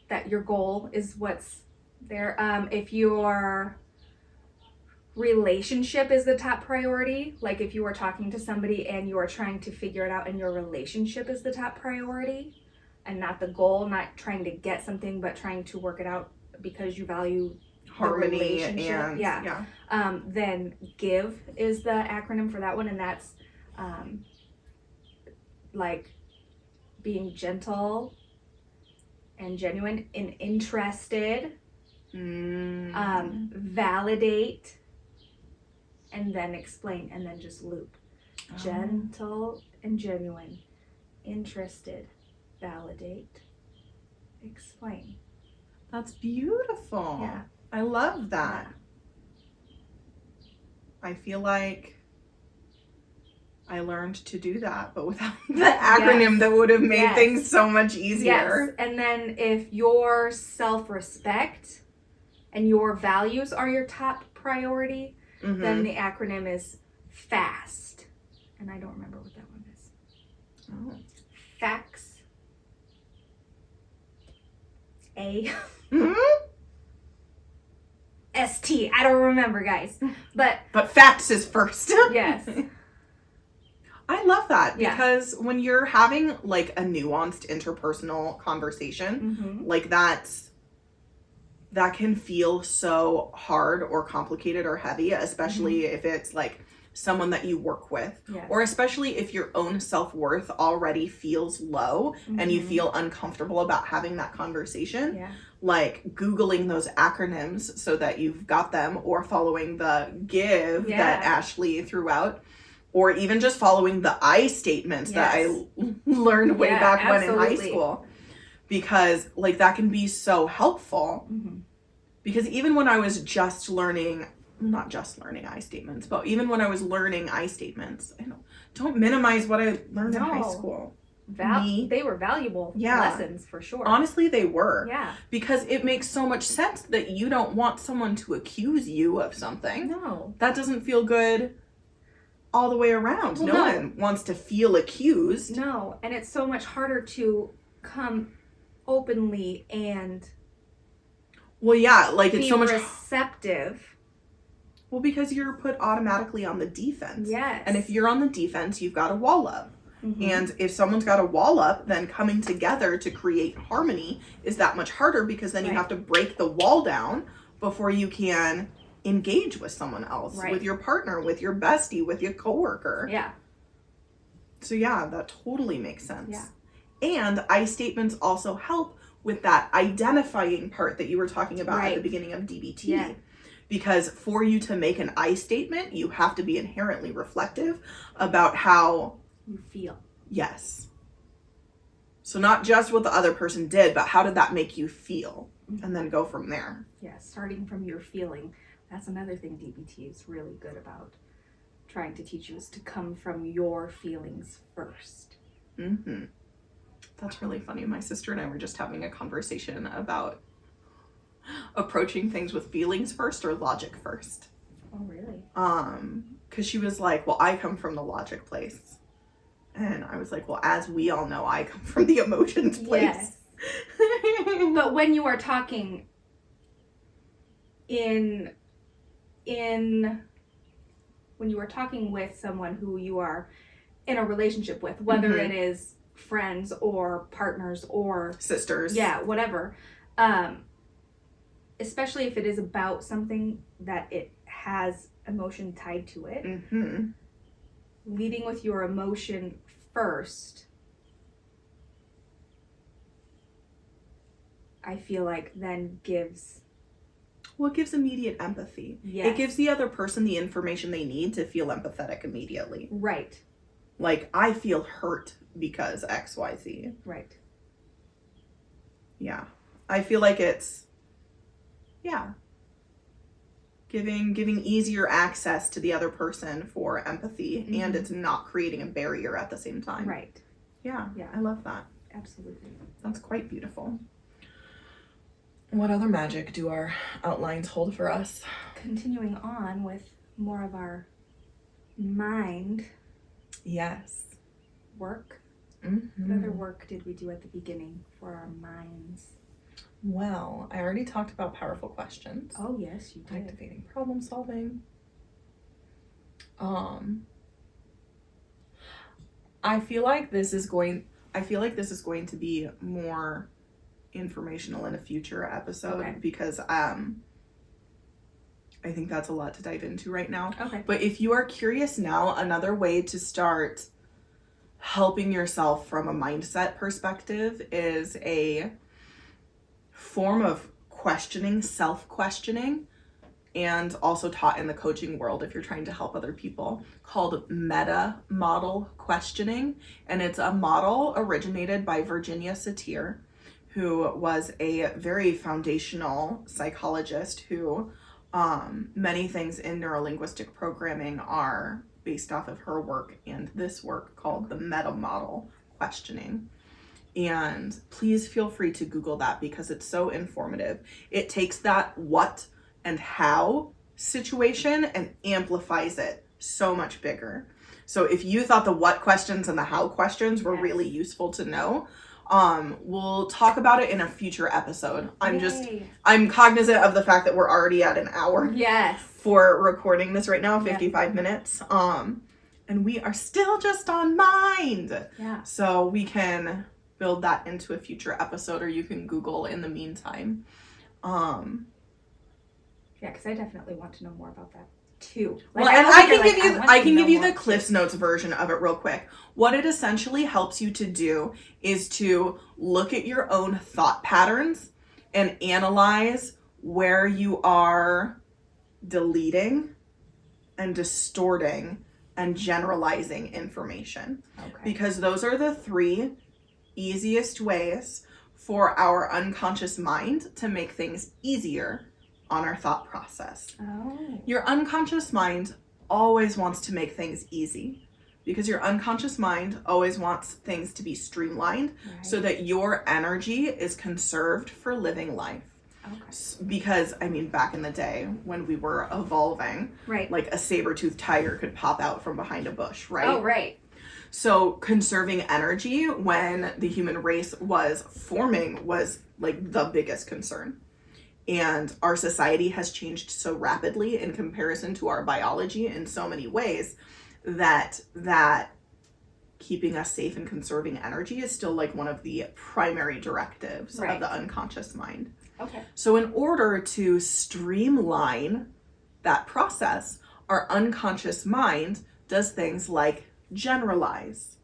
that your goal is what's there. If your relationship is the top priority, like if you are talking to somebody and you are trying to figure it out and your relationship is the top priority and not the goal, not trying to get something, but trying to work it out because you value Harmony and then GIVE is the acronym for that one, and that's like being gentle and genuine and interested, validate, and then explain, and then just loop. Gentle and genuine, interested, validate, explain. That's beautiful. Yeah. I love that. Yeah. I feel like I learned to do that, but without the acronym that would have made things so much easier. Yes. And then if your self-respect and your values are your top priority, then the acronym is FAST. And I don't remember what that one is. Oh. Facts. A. ST. I don't remember, guys. But facts is first. yes. I love that because when you're having like a nuanced interpersonal conversation, like that can feel so hard or complicated or heavy, especially if it's like someone that you work with, or especially if your own self-worth already feels low and you feel uncomfortable about having that conversation. Like Googling those acronyms so that you've got them, or following the GIVE that Ashley threw out, or even just following the I statements that I learned way back when in high school, because like that can be so helpful. Because even when I was not just learning I statements, but even when I was learning I statements, don't minimize what I learned in high school. They were valuable lessons for sure. Honestly, they were. Yeah. Because it makes so much sense that you don't want someone to accuse you of something. No. That doesn't feel good all the way around. Well, no one wants to feel accused. No. And it's so much harder to come openly and like it's so much receptive Well, because you're put automatically on the defense. Yes. And if you're on the defense, you've got a wall up. Mm-hmm. And if someone's got a wall up, then coming together to create harmony is that much harder, because then you have to break the wall down before you can engage with someone else, with your partner, with your bestie, with your coworker. Yeah. So yeah, that totally makes sense. Yeah. And I statements also help with that identifying part that you were talking about at the beginning of DBT. Yeah. Because for you to make an I statement, you have to be inherently reflective about how you feel. Yes. So not just what the other person did, but how did that make you feel? And then go from there. Yeah, starting from your feeling. That's another thing DBT is really good about trying to teach you, is to come from your feelings first. Mm-hmm. That's really funny. My sister and I were just having a conversation about approaching things with feelings first or logic first. Oh, really? Because she was like, well, I come from the logic place. And I was like, well, as we all know, I come from the emotions place. Yes. But when you are talking when you are talking with someone who you are in a relationship with, whether it is friends or partners or sisters, whatever, especially if it is about something that it has emotion tied to it, leading with your emotion first, I feel like then gives... Well, it gives immediate empathy. Yes. It gives the other person the information they need to feel empathetic immediately. Right. Like, I feel hurt because XYZ. Right. Yeah. I feel like it's, giving easier access to the other person for empathy, and it's not creating a barrier at the same time. Right. Yeah. I love that. Absolutely. That's quite beautiful. What other magic do our outlines hold for us? Continuing on with more of our mind work. What other work did we do at the beginning for our minds? Well, I already talked about powerful questions. Oh, yes, you did. Activating problem solving. I feel like this is going to be more informational in a future episode, because I think that's a lot to dive into right now. Okay. But if you are curious now, another way to start helping yourself from a mindset perspective is a form of questioning, self-questioning, and also taught in the coaching world if you're trying to help other people, called meta model questioning. And it's a model originated by Virginia Satir, who was a very foundational psychologist who many things in neurolinguistic programming are based off of her work and this work called the meta model questioning. And please feel free to Google that, because it's so informative. It takes that what and how situation and amplifies it so much bigger. So if you thought the what questions and the how questions were really useful to know, we'll talk about it in a future episode. I'm cognizant of the fact that we're already at an hour. Yes. For recording this right now, 55 minutes. And we are still just on mind. Yeah. So we can build that into a future episode, or you can Google in the meantime. Yeah, because I definitely want to know more about that too. Like, well, and I can give you the Cliff's Notes version of it real quick. What it essentially helps you to do is to look at your own thought patterns and analyze where you are deleting and distorting and generalizing information. Okay. Because those are the three easiest ways for our unconscious mind to make things easier on our thought process. Oh. Your unconscious mind always wants to make things easy, because your unconscious mind always wants things to be streamlined, so that your energy is conserved for living life. Okay. Because, I mean, back in the day when we were evolving, like a saber-toothed tiger could pop out from behind a bush, right? Oh, right. So conserving energy when the human race was forming was like the biggest concern. And our society has changed so rapidly in comparison to our biology in so many ways that keeping us safe and conserving energy is still like one of the primary directives of the unconscious mind. Okay. So in order to streamline that process, our unconscious mind does things like generalize.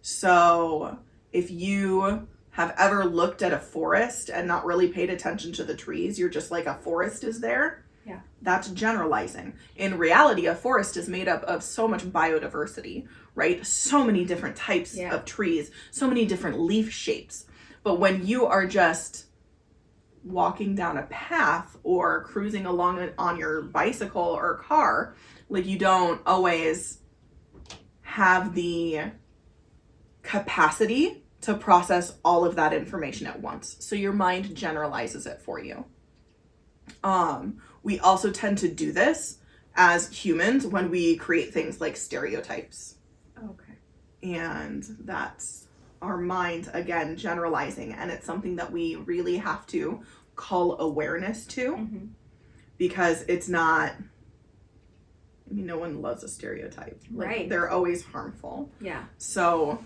So if you have ever looked at a forest and not really paid attention to the trees, you're just like, a forest is there. Yeah. That's generalizing. In reality, a forest is made up of so much biodiversity, right? So many different types of trees, so many different leaf shapes. But when you are just walking down a path or cruising along on your bicycle or car, like, you don't always have the capacity to process all of that information at once. So your mind generalizes it for you. We also tend to do this as humans when we create things like stereotypes. Okay. And that's our mind, again, generalizing. And it's something that we really have to call awareness to, because it's not, I mean, no one loves a stereotype. Like, they're always harmful. Yeah. So,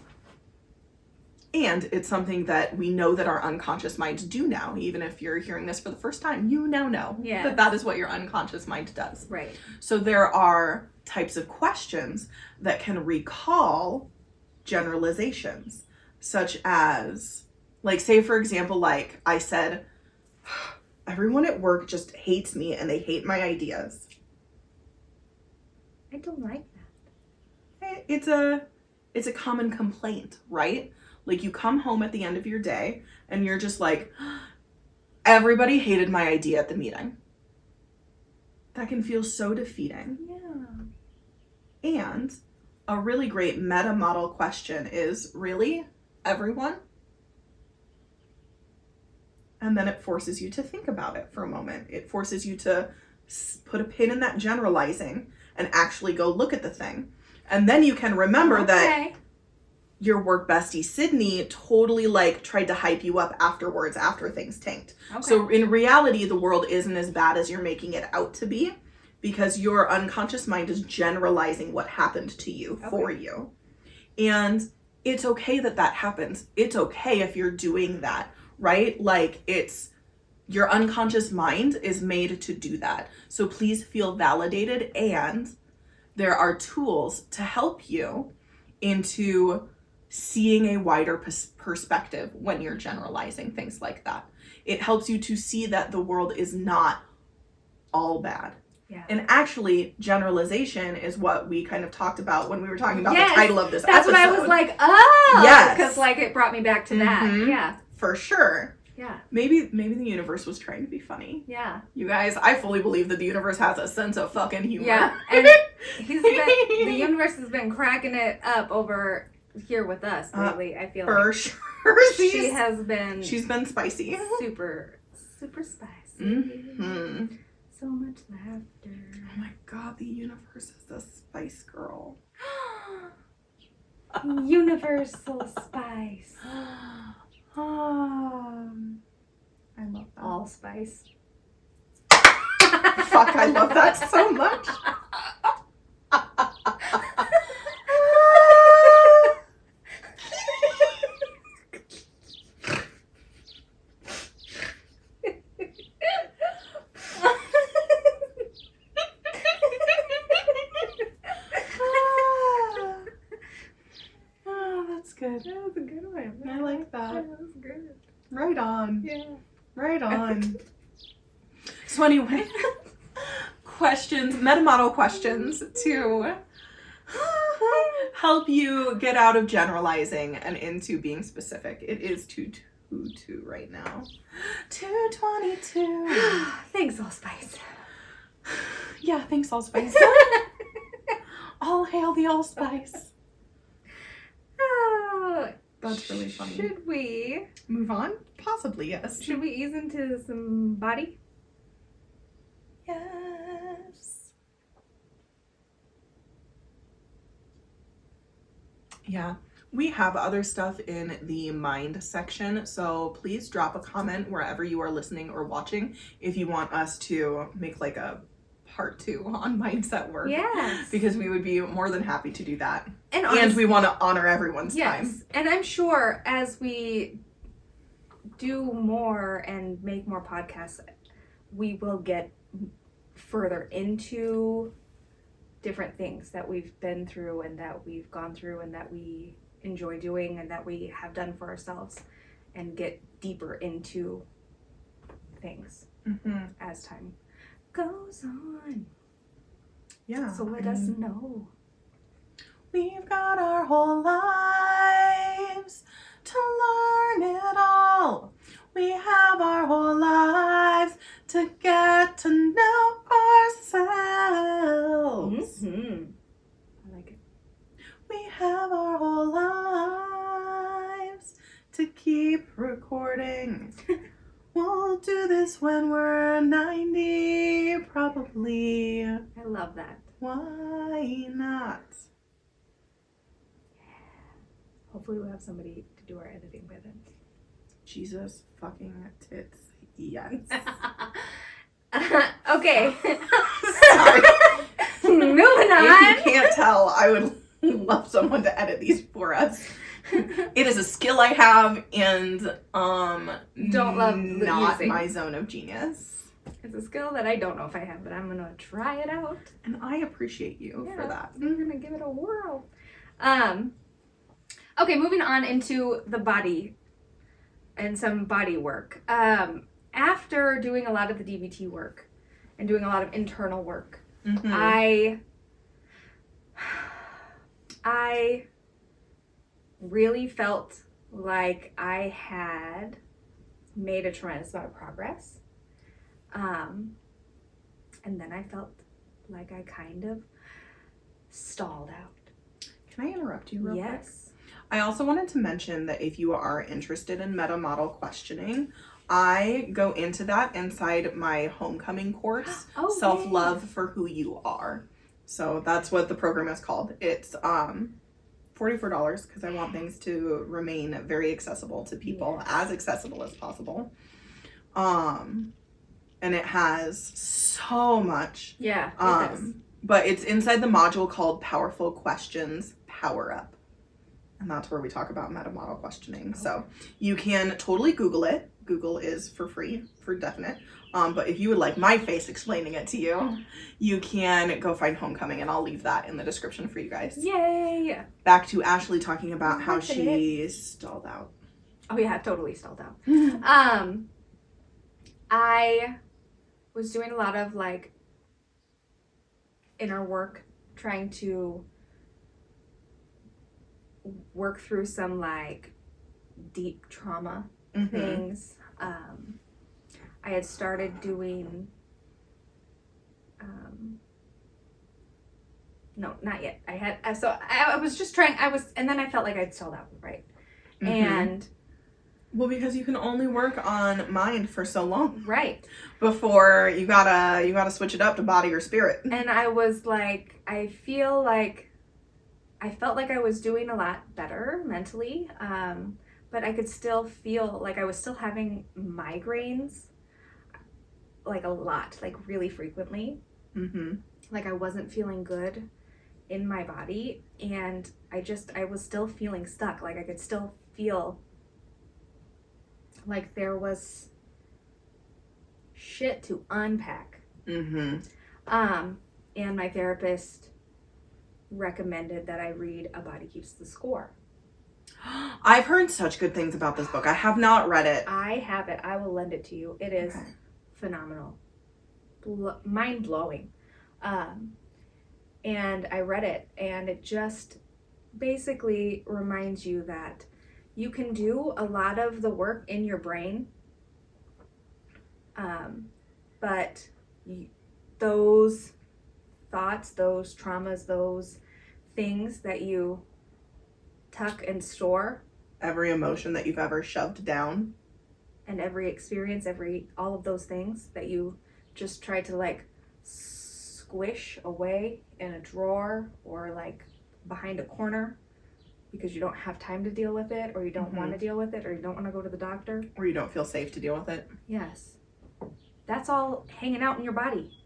and it's something that we know that our unconscious minds do now. Even if you're hearing this for the first time, you now know that that is what your unconscious mind does. Right. So there are types of questions that can recall generalizations, such as, like, say, for example, like I said, everyone at work just hates me and they hate my ideas. I don't like that. It's a common complaint, right? Like, you come home at the end of your day and you're just like, everybody hated my idea at the meeting. That can feel so defeating. Yeah. And a really great meta model question is, really? Everyone? And then it forces you to think about it for a moment. It forces you to put a pin in that generalizing and actually go look at the thing. And then you can remember that your work bestie Sydney totally, like, tried to hype you up afterwards after things tanked. Okay. So in reality, the world isn't as bad as you're making it out to be, because your unconscious mind is generalizing what happened to you for you. And it's okay that that happens. It's okay if you're doing that, right? Like, it's, your unconscious mind is made to do that. So please feel validated, and there are tools to help you into seeing a wider perspective when you're generalizing things like that. It helps you to see that the world is not all bad. Yeah. And actually, generalization is what we kind of talked about when we were talking about the title of this episode. That's what I was like, oh! Yes. Because, like, it brought me back to that. Yeah. For sure. Yeah. Maybe the universe was trying to be funny. Yeah. You guys, I fully believe that the universe has a sense of fucking humor. Yeah. And the universe has been cracking it up over here with us lately, I feel for like. Sure. She's been spicy. Super spicy. Mm-hmm. So much laughter. Oh my god, the universe is a spice girl. Universal spice. I love that. Allspice. Fuck, I love that so much. Good. That was a good one. I like that. That was good. Right on. Yeah. Right on. So anyway, meta-model questions to help you get out of generalizing and into being specific. It is 2:22 right now. 2:22. Thanks, Allspice. Yeah, thanks, Allspice. All hail the Allspice. That's really funny. Should we move on? Possibly, yes. Should we ease into some body? Yes. Yeah. We have other stuff in the mind section, so please drop a comment wherever you are listening or watching if you want us to make like a part 2 on mindset work. Yes. Because we would be more than happy to do that. And we want to honor everyone's time. Yes. And I'm sure as we do more and make more podcasts, we will get further into different things that we've been through and that we've gone through and that we enjoy doing and that we have done for ourselves, and get deeper into things as time goes on. Yeah. So let us know. We've got our whole lives to learn it all. We have our whole lives to get to know ourselves. I like it. We have our whole lives to keep recording. We'll do this when we're 90, probably. I love that. Why not? Hopefully we'll have somebody to do our editing by then. Jesus fucking tits. Yes. Okay. Sorry. Moving on. If you can't tell, I would love someone to edit these for us. It is a skill I have, and don't love not using. my zone of genius. It's a skill that I don't know if I have, but I'm gonna try it out. And I appreciate you for that. We're gonna give it a whirl. Okay, moving on into the body and some body work. After doing a lot of the DBT work and doing a lot of internal work, I really felt like I had made a tremendous amount of progress. And then I felt like I kind of stalled out. Can I interrupt you real quick? Yes. I also wanted to mention that if you are interested in meta model questioning, I go into that inside my homecoming course, Self-Love for Who You Are. So that's what the program is called. It's $44 because I want things to remain very accessible to people, as accessible as possible. And it has so much. Yeah, it does. But it's inside the module called Powerful Questions Power Up. And that's where we talk about meta model questioning. Okay. So you can totally Google it. Google is for free, for definite. But if you would like my face explaining it to you, you can go find Homecoming, and I'll leave that in the description for you guys. Yay! Back to Ashley talking about how she stalled out. Oh yeah, totally stalled out. I was doing a lot of like inner work, trying to work through some like deep trauma things. I had started doing no, not yet. I was just trying, and then I felt like I'd stalled out, right? And well, because you can only work on mind for so long, right, before you gotta switch it up to body or spirit. And I was like, I felt like I was doing a lot better mentally, but I could still feel like I was still having migraines, like a lot, like really frequently. Like I wasn't feeling good in my body, and I was still feeling stuck. Like I could still feel like there was shit to unpack. And my therapist recommended that I read A Body Keeps the Score. I've heard such good things about this book. I have not read it. I have it. I will lend it to you. It is phenomenal. Mind-blowing. And I read it, and it just basically reminds you that you can do a lot of the work in your brain, but those thoughts, those traumas, those things that you tuck and store, every emotion that you've ever shoved down, and every experience, all of those things that you just try to like squish away in a drawer or like behind a corner, because you don't have time to deal with it, or you don't want to deal with it, or you don't want to go to the doctor. Or you don't feel safe to deal with it. Yes. That's all hanging out in your body.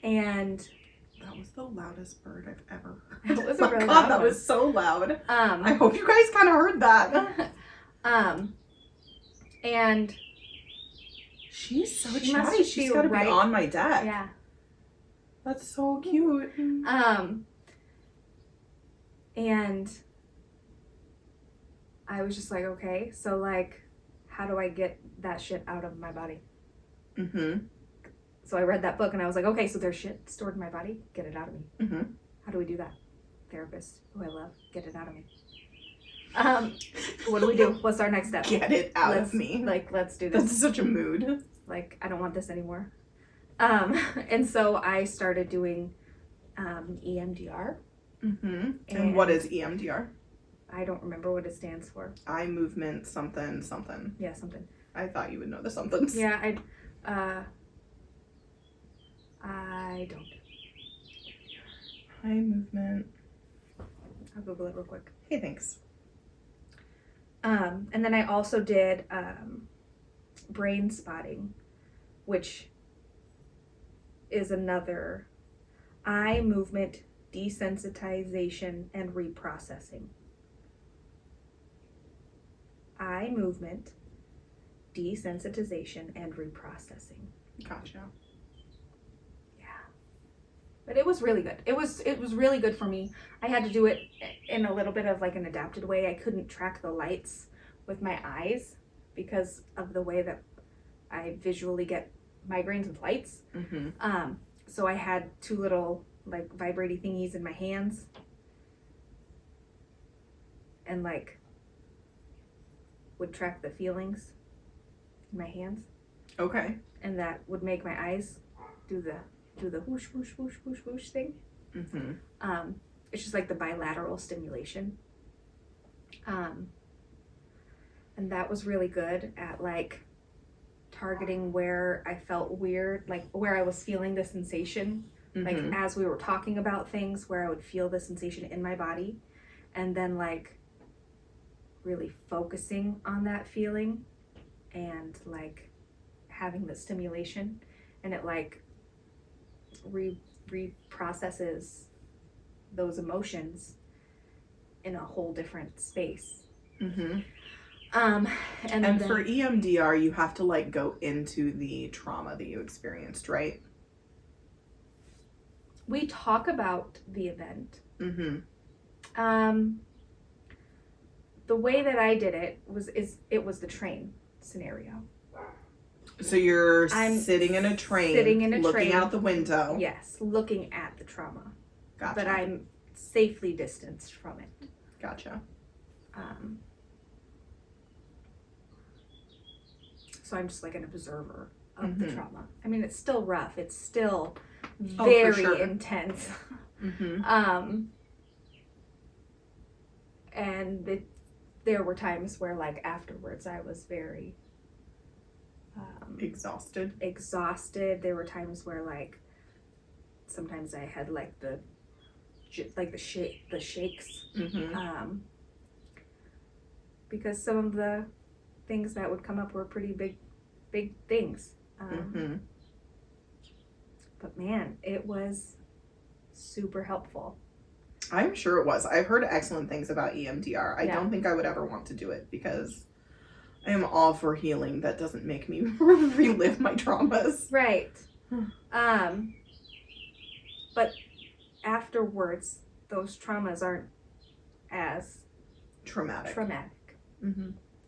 And that was the loudest bird I've ever heard. It was a really God, loud that one. was so loud. I hope you guys kind of heard that. And she's so she chatty. She's got to be on my deck. Yeah. That's so cute. And I was just like, okay, so like, how do I get that shit out of my body? So I read that book and I was like, okay, so there's shit stored in my body. Get it out of me. How do we do that? Therapist, who I love, get it out of me. What do we do? What's our next step? Get it out of me. Like, let's do this. That's such a mood. Like, I don't want this anymore. And so I started doing EMDR. And what is EMDR? I don't remember what it stands for. Eye movement something something. Yeah, something. I thought you would know the somethings. Yeah, I don't. Eye movement. I'll Google it real quick. Hey, thanks. And then I also did brain spotting, which is another eye movement desensitization and reprocessing. Eye movement desensitization and reprocessing. Gotcha. Yeah. But it was really good. It was really good for me. I had to do it in a little bit of like an adapted way. I couldn't track the lights with my eyes because of the way that I visually get migraines with lights. So I had two little like vibrating thingies in my hands, and like would track the feelings in my hands. Okay. And that would make my eyes do the whoosh whoosh whoosh whoosh whoosh thing. It's just like the bilateral stimulation. And that was really good at like targeting where I felt weird, like where I was feeling the sensation. Like as we were talking about things, where I would feel the sensation in my body, and then like really focusing on that feeling and like having the stimulation, and it like reprocesses those emotions in a whole different space. And for EMDR, you have to like go into the trauma that you experienced, right? We talk about the event. The way that I did it was the train scenario. So you're I'm sitting in a train, looking out the window. Yes, looking at the trauma. Gotcha. But I'm safely distanced from it. Gotcha. So I'm just like an observer of the trauma. I mean, it's still rough. It's still for very sure. intense. And there were times where like afterwards I was very exhausted. There were times where like sometimes I had like the shakes. Because some of the things that would come up were pretty big things. But man, it was super helpful. I'm sure it was. I've heard excellent things about EMDR. I don't think I would ever want to do it because I am all for healing that doesn't make me relive my traumas. Right. But afterwards, those traumas aren't as traumatic.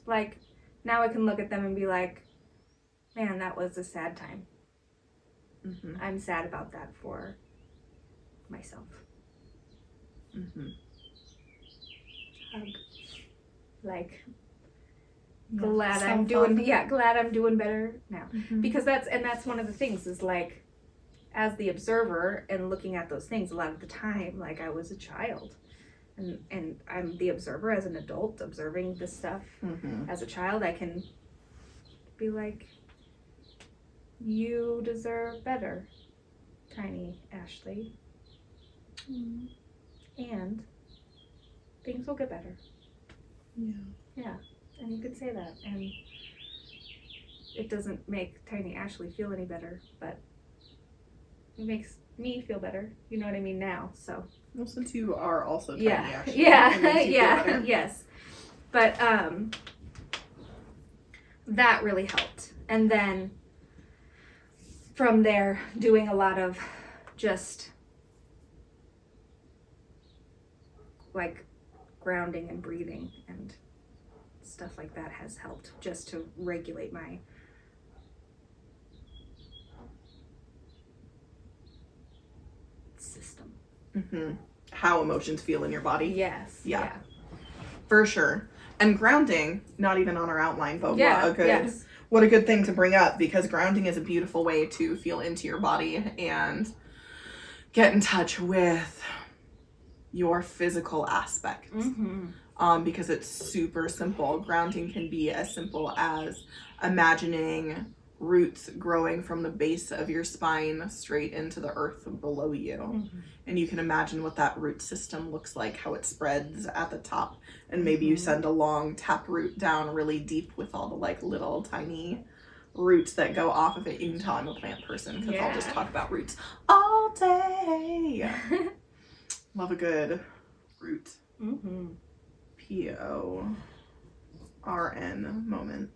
Like, now I can look at them and be like, man, that was a sad time. I'm sad about that for myself. Hug. Like, glad I'm doing better now. Because that's one of the things is like, as the observer and looking at those things, a lot of the time, like I was a child. And I'm the observer as an adult, observing this stuff. As a child, I can be like, you deserve better, tiny Ashley. and things will get better. Yeah. Yeah, and you could say that, and it doesn't make Tiny Ashley feel any better, but it makes me feel better. You know what I mean now, so. Well, since you are also Tiny Yeah, Ashley. yeah, it makes you feel yeah, better. yes. But that really helped. And then from there, doing a lot of just like grounding and breathing and stuff like that has helped just to regulate my system. Mm-hmm. How emotions feel in your body. Yes. Yeah. For sure. And grounding, not even on our outline, but what a good thing to bring up, because grounding is a beautiful way to feel into your body and get in touch with your physical aspects. Mm-hmm. Because it's super simple. Grounding can be as simple as imagining roots growing from the base of your spine straight into the earth below you. Mm-hmm. And you can imagine what that root system looks like, how it spreads at the top. And maybe you send a long tap root down really deep with all the like little tiny roots that go off of it. You can tell I'm a plant person because I'll just talk about roots all day. Love a good root. Mm-hmm. PORN moment.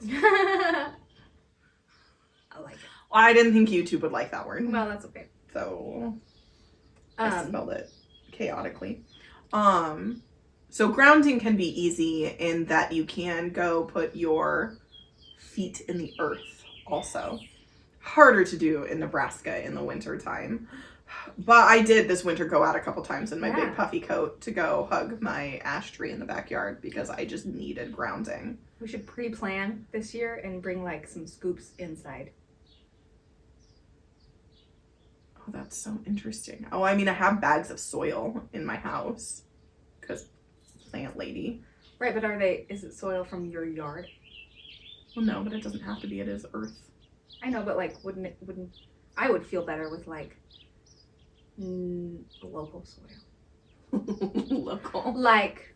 I like it. Well, I didn't think YouTube would like that word. Well, that's okay. So I spelled it chaotically. So grounding can be easy in that you can go put your feet in the earth also. Harder to do in Nebraska in the winter time. But I did this winter go out a couple times in my big puffy coat to go hug my ash tree in the backyard because I just needed grounding. We should pre-plan this year and bring like some scoops inside. Oh, that's so interesting. Oh, I mean, I have bags of soil in my house because plant lady. Right, but is it soil from your yard? Well, no, but it doesn't have to be. It is earth. I know, but like, I would feel better with like local soil. Local. Like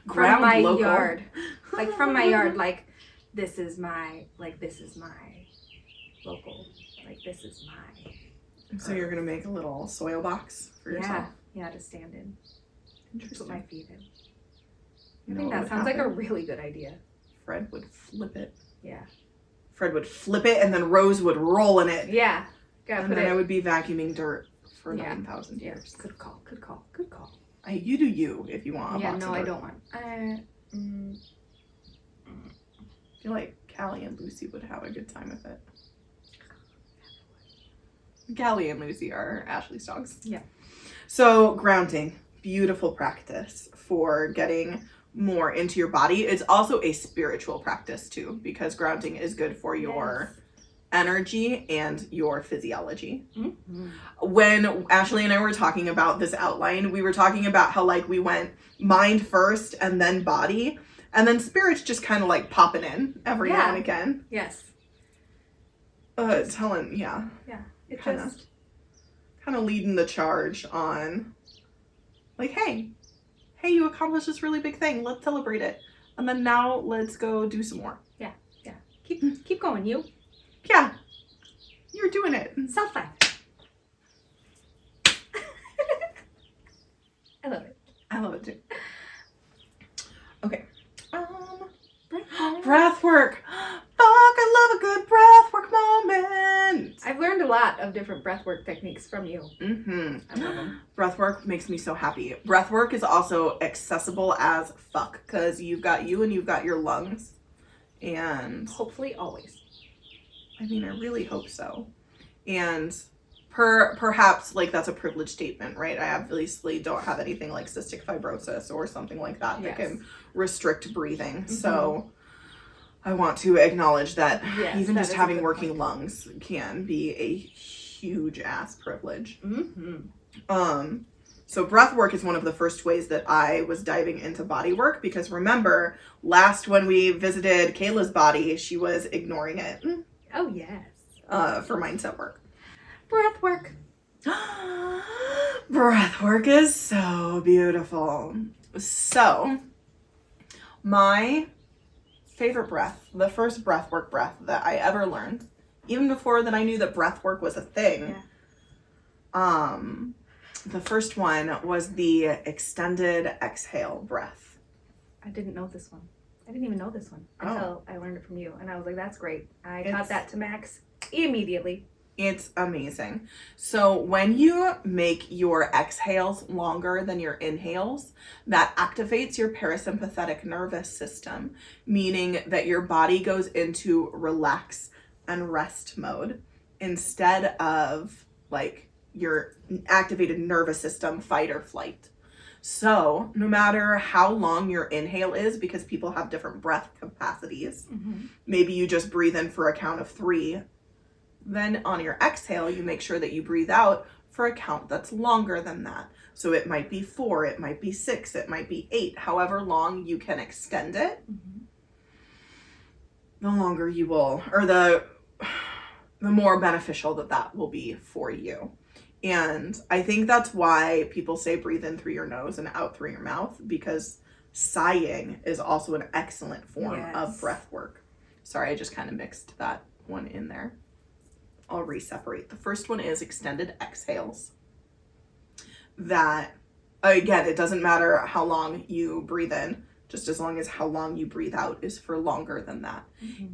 Ground from my local. yard. Like from my yard, like this is my local. Like this is my. So you're gonna make a little soil box for yourself? Yeah, to stand in. To put my feet in. You I know think what that would sounds like a happen? really good idea. Fred would flip it. Yeah. Fred would flip it, and then Rose would roll in it. Yeah. And then I would be vacuuming dirt for 9,000 Yeah. years. Good call. You do you if you want a Yeah, box no, of I dirt. don't want. I feel like Callie and Lucy would have a good time with it. Callie and Lucy are Ashley's dogs. Yeah. So grounding, beautiful practice for getting more into your body. It's also a spiritual practice too, because grounding is good for your energy and your physiology. Mm-hmm. When Ashley and I were talking about this outline, we were talking about how like we went mind first and then body, and then spirit's just kind of like popping in every now and again. Yes. It's Helen, Yeah. It kind of leading the charge on like, hey, you accomplished this really big thing. Let's celebrate it. And then now let's go do some more. Yeah. Keep going, you. Yeah. You're doing it. Self-five. I love it. I love it too. Okay. Breath work. Fuck, I love a good breath work moment. I've learned a lot of different breathwork techniques from you. Mm-hmm. I love them. Breath work makes me so happy. Breath work is also accessible as fuck because you've got you and you've got your lungs. And hopefully always. I mean, I really hope so. And perhaps like that's a privileged statement, right? I obviously don't have anything like cystic fibrosis or something like that that can restrict breathing. Mm-hmm. So I want to acknowledge that even just having working lungs can be a huge ass privilege. Mm-hmm. So breath work is one of the first ways that I was diving into body work, because remember last when we visited Kayla's body, she was ignoring it. Oh yes. For mindset work. Breath work. Breath work is so beautiful. So, my favorite breath, the first breathwork breath that I ever learned, even before that I knew that breathwork was a thing. Yeah. The first one was the extended exhale breath. I didn't know this one. I didn't even know this one until I learned it from you, and I was like, "That's great." I taught that to Max immediately. It's amazing. So when you make your exhales longer than your inhales, that activates your parasympathetic nervous system, meaning that your body goes into relax and rest mode instead of like your activated nervous system fight or flight. So no matter how long your inhale is, because people have different breath capacities, maybe you just breathe in for a count of 3. Then on your exhale, you make sure that you breathe out for a count that's longer than that. So it might be 4, it might be 6, it might be 8, however long you can extend it, the longer you will, or the more beneficial that will be for you. And I think that's why people say breathe in through your nose and out through your mouth, because sighing is also an excellent form of breath work. Sorry, I just kind of mixed that one in there. I'll re-separate. The first one is extended exhales. That, again, it doesn't matter how long you breathe in, just as long as how long you breathe out is for longer than that.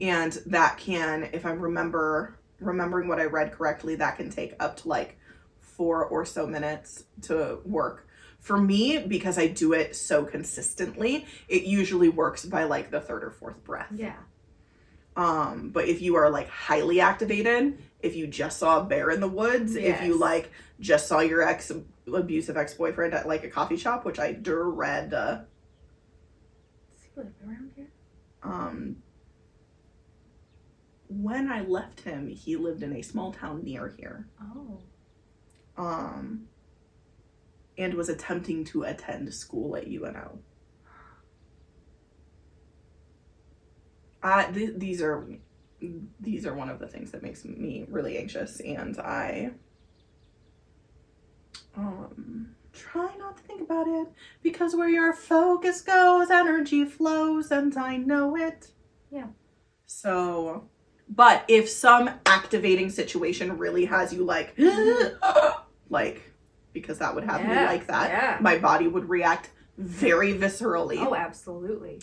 And that can, if I'm remembering what I read correctly, that can take up to like 4 or so minutes to work. For me, because I do it so consistently, it usually works by like the 3rd or 4th breath. Yeah. But if you are like highly activated, if you just saw a bear in the woods, if you like just saw your abusive ex-boyfriend at like a coffee shop, which I dread. Does he live around here? When I left him, he lived in a small town near here. Oh. And was attempting to attend school at UNO. These are one of the things that makes me really anxious, and I try not to think about it, because where your focus goes, energy flows, and I know it. Yeah. So, but if some activating situation really has you like, like, because that would have me like that, my body would react very viscerally. Oh, absolutely.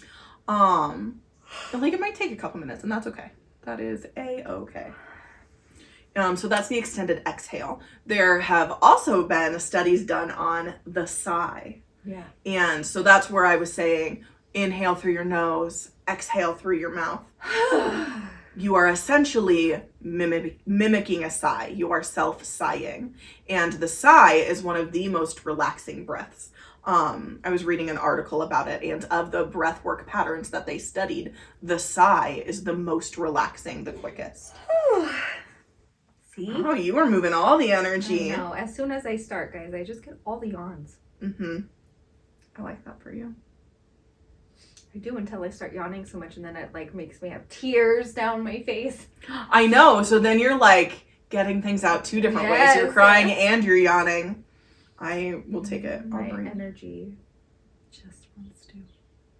Like it might take a couple minutes, and that's okay. That is a-okay. So that's the extended exhale. There have also been studies done on the sigh. Yeah. And so that's where I was saying, inhale through your nose, exhale through your mouth. You are essentially mimicking a sigh. You are self-sighing. And the sigh is one of the most relaxing breaths. I was reading an article about it, and of the breath work patterns that they studied, the sigh is the most relaxing, the quickest. See? Oh, you were moving all the energy. I know. As soon as I start, guys, I just get all the yawns. I like that for you. I do, until I start yawning so much, and then it like makes me have tears down my face. I know. So then you're like getting things out 2 different ways. You're crying and you're yawning. I will take it. My energy just wants to.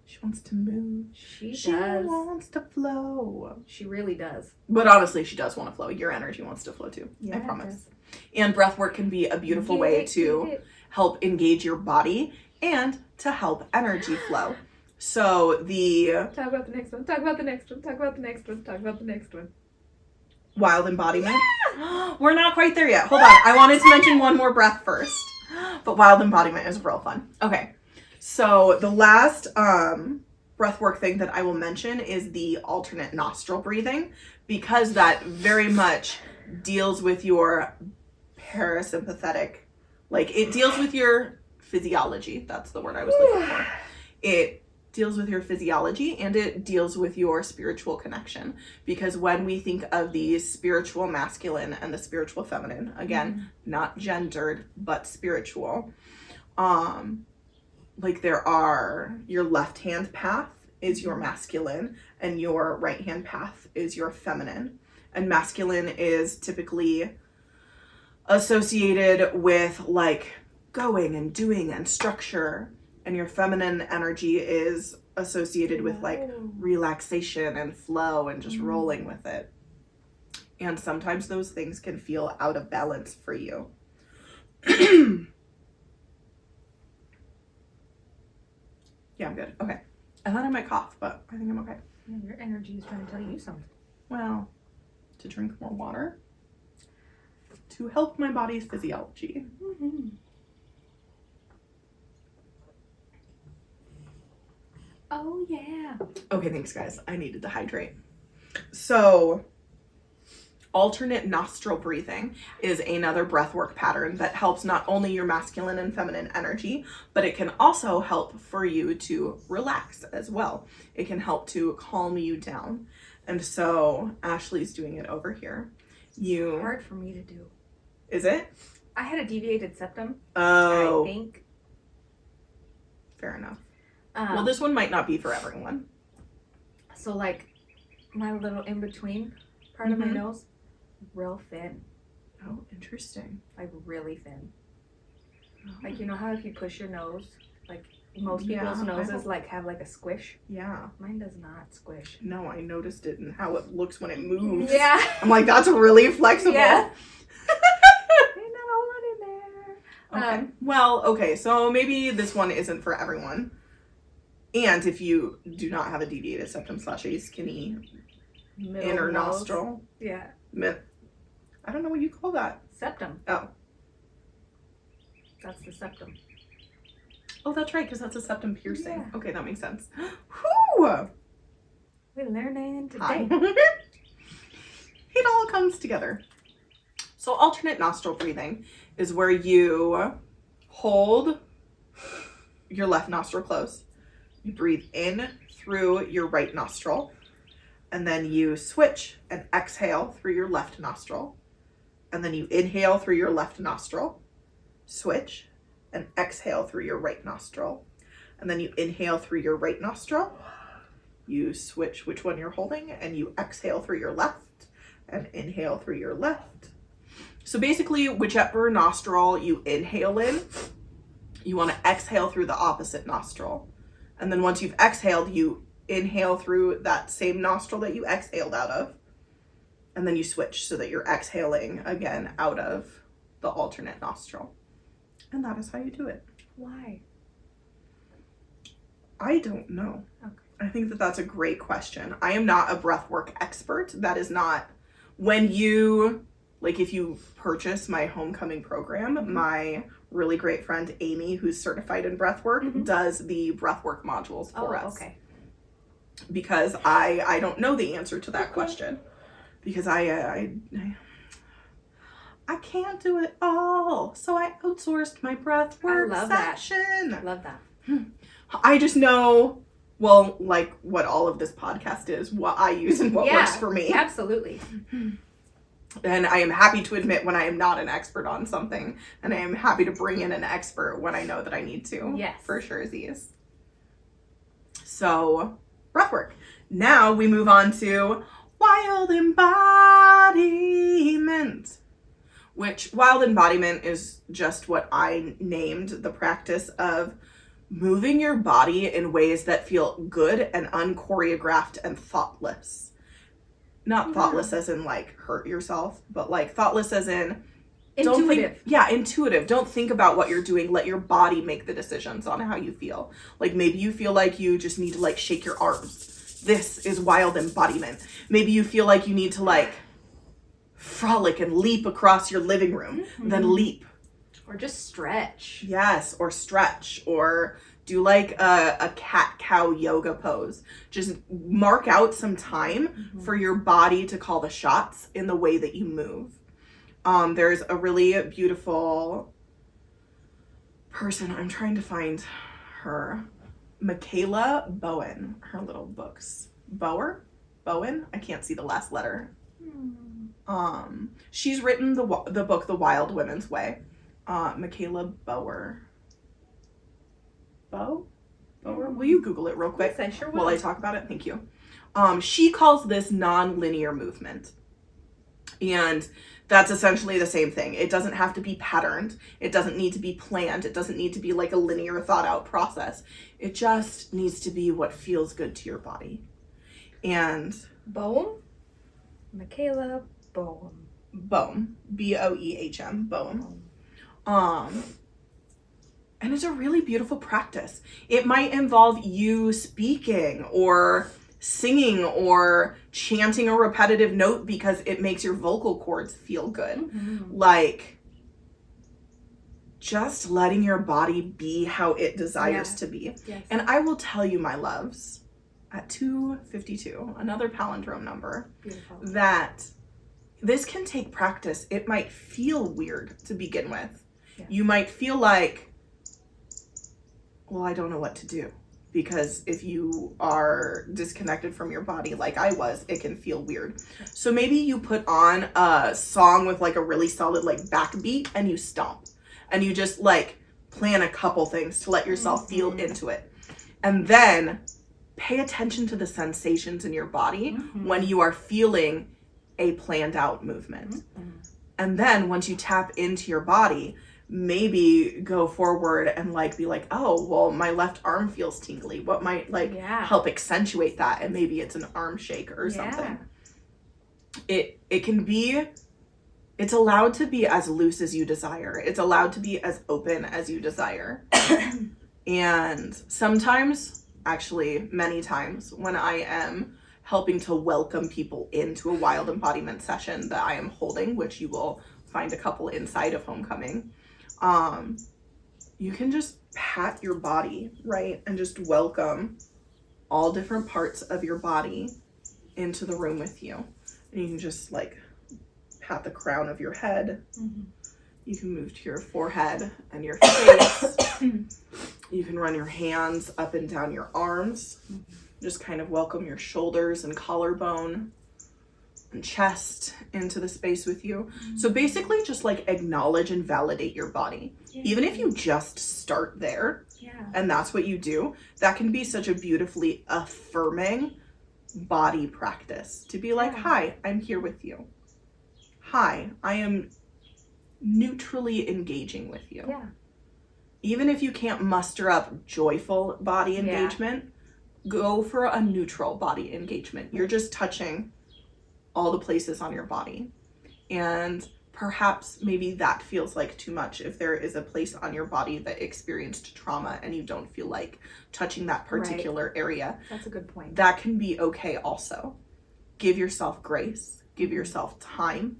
She wants to move. She does. She wants to flow. She really does. But honestly, she does want to flow. Your energy wants to flow too. Yeah, I promise. And breath work can be a beautiful way to help engage your body and to help energy flow. So talk about the next one. Talk about the next one. Talk about the next one. Talk about the next one. Wild embodiment. We're not quite there yet. Hold on. I wanted to mention one more breath first. But wild embodiment is real fun. Okay. So the last breath work thing that I will mention is the alternate nostril breathing, because that very much deals with your parasympathetic, like it deals with your physiology. That's the word I was looking for. It deals with your physiology, and it deals with your spiritual connection, because when we think of the spiritual masculine and the spiritual feminine, again, not gendered but spiritual, like there are, your left hand path is your masculine and your right hand path is your feminine. And masculine is typically associated with like going and doing and structure, and your feminine energy is associated with like relaxation and flow and just rolling with it. And sometimes those things can feel out of balance for you. Yeah, I'm good. Okay. I thought I might cough, but I think I'm okay. Yeah, your energy is trying to tell you something. Well, to drink more water. To help my body's physiology. Mm-hmm. Oh, yeah. Okay, thanks, guys. I needed to hydrate. So, alternate nostril breathing is another breathwork pattern that helps not only your masculine and feminine energy, but it can also help for you to relax as well. It can help to calm you down. And so, Ashley's doing it over here. It's hard for me to do. Is it? I had a deviated septum. Oh. I think. Fair enough. Well, this one might not be for everyone. So, like, my little in-between part of my nose, real thin. Oh, interesting. Like, really thin. Oh. Like, you know how if you push your nose, like, most people's noses, like, have, like, a squish? Yeah. Mine does not squish. No, I noticed it and how it looks when it moves. Yeah. I'm like, that's really flexible. Yeah. Ain't that all in there? Okay. Well, okay, so maybe this one isn't for everyone. And if you do not have a deviated septum / a skinny inner nostril. Yeah. I don't know what you call that. Septum. Oh. That's the septum. Oh, that's right, because that's a septum piercing. Yeah. Okay, that makes sense. Whew! We learned today. Hi. It all comes together. So alternate nostril breathing is where you hold your left nostril closed. You breathe in through your right nostril, and then you switch and exhale through your left nostril. And then you inhale through your left nostril, switch, and exhale through your right nostril. And then you inhale through your right nostril, you switch which one you're holding, and you exhale through your left, and inhale through your left. So basically, whichever nostril you inhale in, you want to exhale through the opposite nostril. And then once you've exhaled, you inhale through that same nostril that you exhaled out of. And then you switch so that you're exhaling again out of the alternate nostril. And that is how you do it. Why? I don't know. Okay. I think that that's a great question. I am not a breathwork expert. That is not, when you, like if you purchase my homecoming program, my really great friend Amy, who's certified in breathwork, does the breathwork modules for us. Okay. Because I don't know the answer to that question. Because I can't do it all. So I outsourced my breathwork section. I love that. I just know, well, like what all of this podcast is, what I use and what works for me. Absolutely. And I am happy to admit when I am not an expert on something, and I am happy to bring in an expert when I know that I need to. Yes. For sure. So, breathwork. Now we move on to wild embodiment, which wild embodiment is just what I named the practice of moving your body in ways that feel good and unchoreographed and thoughtless. Not thoughtless as in like hurt yourself, but like thoughtless as in intuitive. Intuitive. Don't think about what you're doing. Let your body make the decisions on how you feel. Like maybe you feel like you just need to like shake your arms. This is wild embodiment. Maybe you feel like you need to like frolic and leap across your living room, then leap. Or just stretch. Yes, or stretch, or do like a cat-cow yoga pose. Just mark out some time for your body to call the shots in the way that you move. There's a really beautiful person. I'm trying to find her. Kayla Bowen. Her little books. Bowen? I can't see the last letter. She's written the book The Wild Women's Way. Kayla Bower. Bower? Will you Google it real quick? Yes, I sure will. While I talk about it? Thank you. She calls this non-linear movement. And That's essentially the same thing. It doesn't have to be patterned. It doesn't need to be planned. It doesn't need to be like a linear thought out process. It just needs to be what feels good to your body. And Boehm? Michaela Boehm. Boehm, Boehm, Boehm. And it's a really beautiful practice. It might involve you speaking or singing or chanting a repetitive note because it makes your vocal cords feel good. Mm-hmm. Like, just letting your body be how it desires to be. Yes. And I will tell you, my loves, at 252, another palindrome number, Beautiful. that this can take practice. It might feel weird to begin with. Yeah. You might feel like, well, I don't know what to do. Because if you are disconnected from your body like I was, it can feel weird. So maybe you put on a song with like a really solid like backbeat and you stomp. And you just like plan a couple things to let yourself feel into it. And then pay attention to the sensations in your body when you are feeling a planned out movement. And then once you tap into your body, maybe go forward and like be like, oh, well, my left arm feels tingly. What might like help accentuate that? And maybe it's an arm shake or something. It can be, it's allowed to be as loose as you desire. It's allowed to be as open as you desire. And sometimes, actually many times, when I am helping to welcome people into a wild embodiment session that I am holding, which you will find a couple inside of Homecoming, you can just pat your body, right? And just welcome all different parts of your body into the room with you. And you can just like pat the crown of your head. You can move to your forehead and your face. You can run your hands up and down your arms. Just kind of welcome your shoulders and collarbone and chest into the space with you. So basically just like acknowledge and validate your body. Even if you just start there and that's what you do, that can be such a beautifully affirming body practice to be like, hi, I'm here with you. Hi, I am neutrally engaging with you. Even if you can't muster up joyful body engagement, go for a neutral body engagement. You're just touching all the places on your body. And perhaps maybe that feels like too much if there is a place on your body that experienced trauma and you don't feel like touching that particular area. That's a good point. That can be okay also. Give yourself grace. Give yourself time.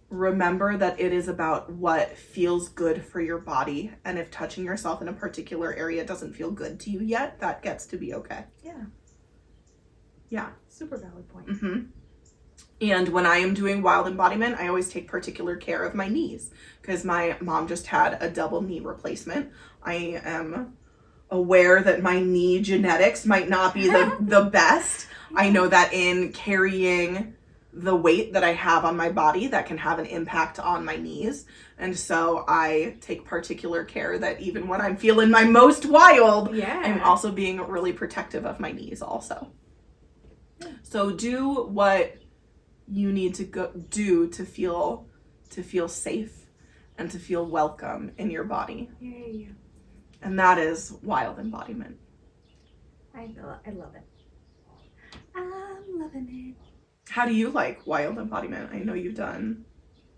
Remember that it is about what feels good for your body. And if touching yourself in a particular area doesn't feel good to you yet, that gets to be okay. Super valid point. And when I am doing wild embodiment, I always take particular care of my knees because my mom just had a double knee replacement. I am aware that my knee genetics might not be the best. I know that in carrying the weight that I have on my body, that can have an impact on my knees. And so I take particular care that even when I'm feeling my most wild, I'm also being really protective of my knees also. So do what you need to do to feel safe and to feel welcome in your body. And that is wild embodiment. I love it. I'm loving it. How do you like wild embodiment? I know you've done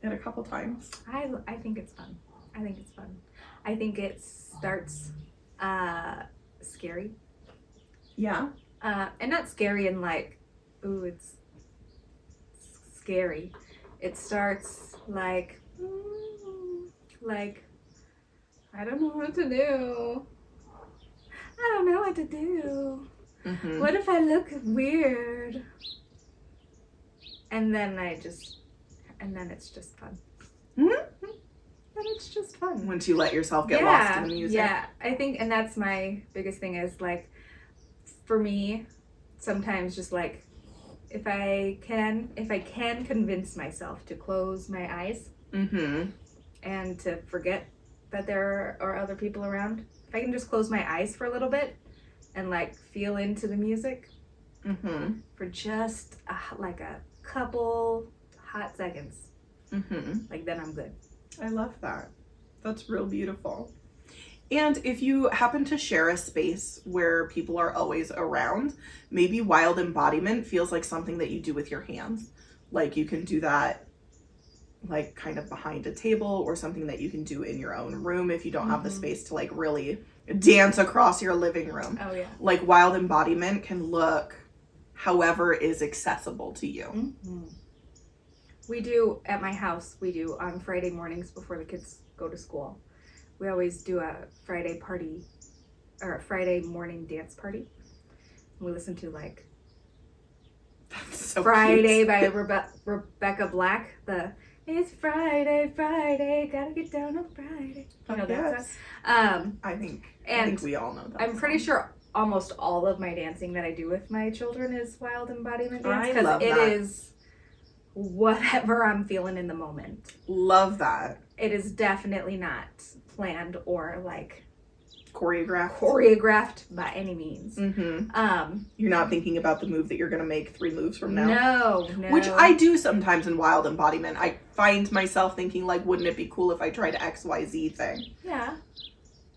it a couple times. I think it's fun. I think it starts scary. And not scary in like, ooh, it's scary. It starts like I don't know what to do. What if I look weird? And then it's just fun. And it's just fun. Once you let yourself get lost in the music. I think, and that's my biggest thing is like, for me, sometimes just like, if I can convince myself to close my eyes and to forget that there are other people around, if I can just close my eyes for a little bit and like feel into the music for just like a couple hot seconds, like then I'm good. I love that. That's real beautiful. And if you happen to share a space where people are always around, maybe wild embodiment feels like something that you do with your hands. Like you can do that like kind of behind a table, or something that you can do in your own room if you don't have the space to like really dance across your living room. Oh yeah. Like wild embodiment can look however is accessible to you. We do at my house, we do on Friday mornings before the kids go to school. We always do a Friday party, or a Friday morning dance party. We listen to like So Friday cute. by Rebecca Black. It's Friday, Friday, gotta get down on Friday. You know that song? I think we all know that. I'm pretty sure almost all of my dancing that I do with my children is wild embodiment dance, I because love it that. is whatever I'm feeling in the moment. Love that. It is definitely not planned or like Choreographed by any means. You're not thinking about the move that you're gonna make 3 moves from now. No. Which I do sometimes in wild embodiment. I find myself thinking like, wouldn't it be cool if I tried XYZ thing? Yeah. And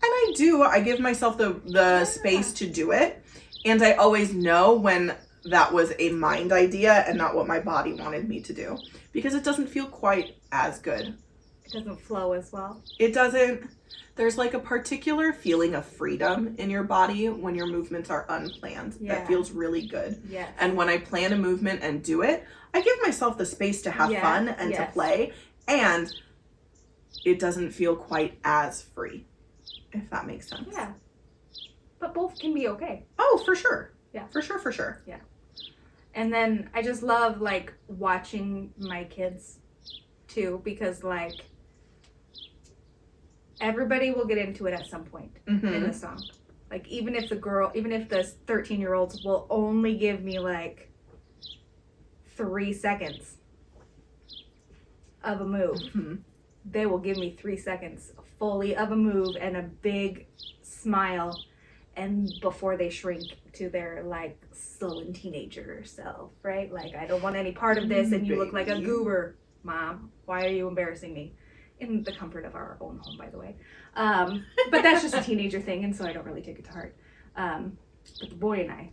I do. I give myself the space to do it. And I always know when that was a mind idea and not what my body wanted me to do. Because it doesn't feel quite as good. It doesn't flow as well. It doesn't. There's like a particular feeling of freedom in your body when your movements are unplanned. Yeah. That feels really good. Yes. And when I plan a movement and do it, I give myself the space to have fun and to play. And it doesn't feel quite as free, if that makes sense. Yeah. But both can be okay. Oh, for sure. Yeah. For sure. Yeah. And then I just love like watching my kids too, because like everybody will get into it at some point in the song. Like even if the 13-year-olds will only give me like 3 seconds of a move, they will give me 3 seconds fully of a move and a big smile, and before they shrink to their like sullen teenager self, right? Like, I don't want any part of this, and you look like a goober, Mom. Why are you embarrassing me? In the comfort of our own home, by the way. But that's just a teenager thing, and so I don't really take it to heart. But the boy and I,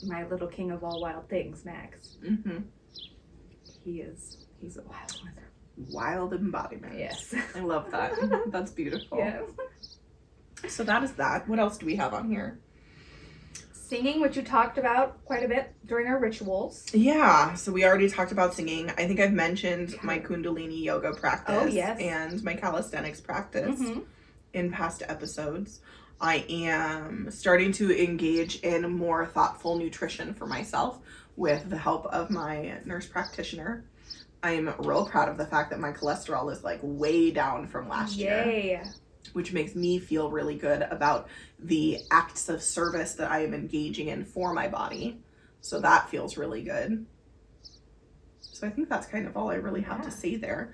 my little king of all wild things, Max, he's a wild one. Wild embodiment. Yes. I love that. That's beautiful. Yeah. So that is that. What else do we have on here? Singing, which you talked about quite a bit during our rituals. Yeah, so we already talked about singing. I think I've mentioned my Kundalini yoga practice and my calisthenics practice in past episodes. I am starting to engage in more thoughtful nutrition for myself with the help of my nurse practitioner. I am real proud of the fact that my cholesterol is like way down from last year. Which makes me feel really good about the acts of service that I am engaging in for my body. So that feels really good. So I think that's kind of all I really have to say there.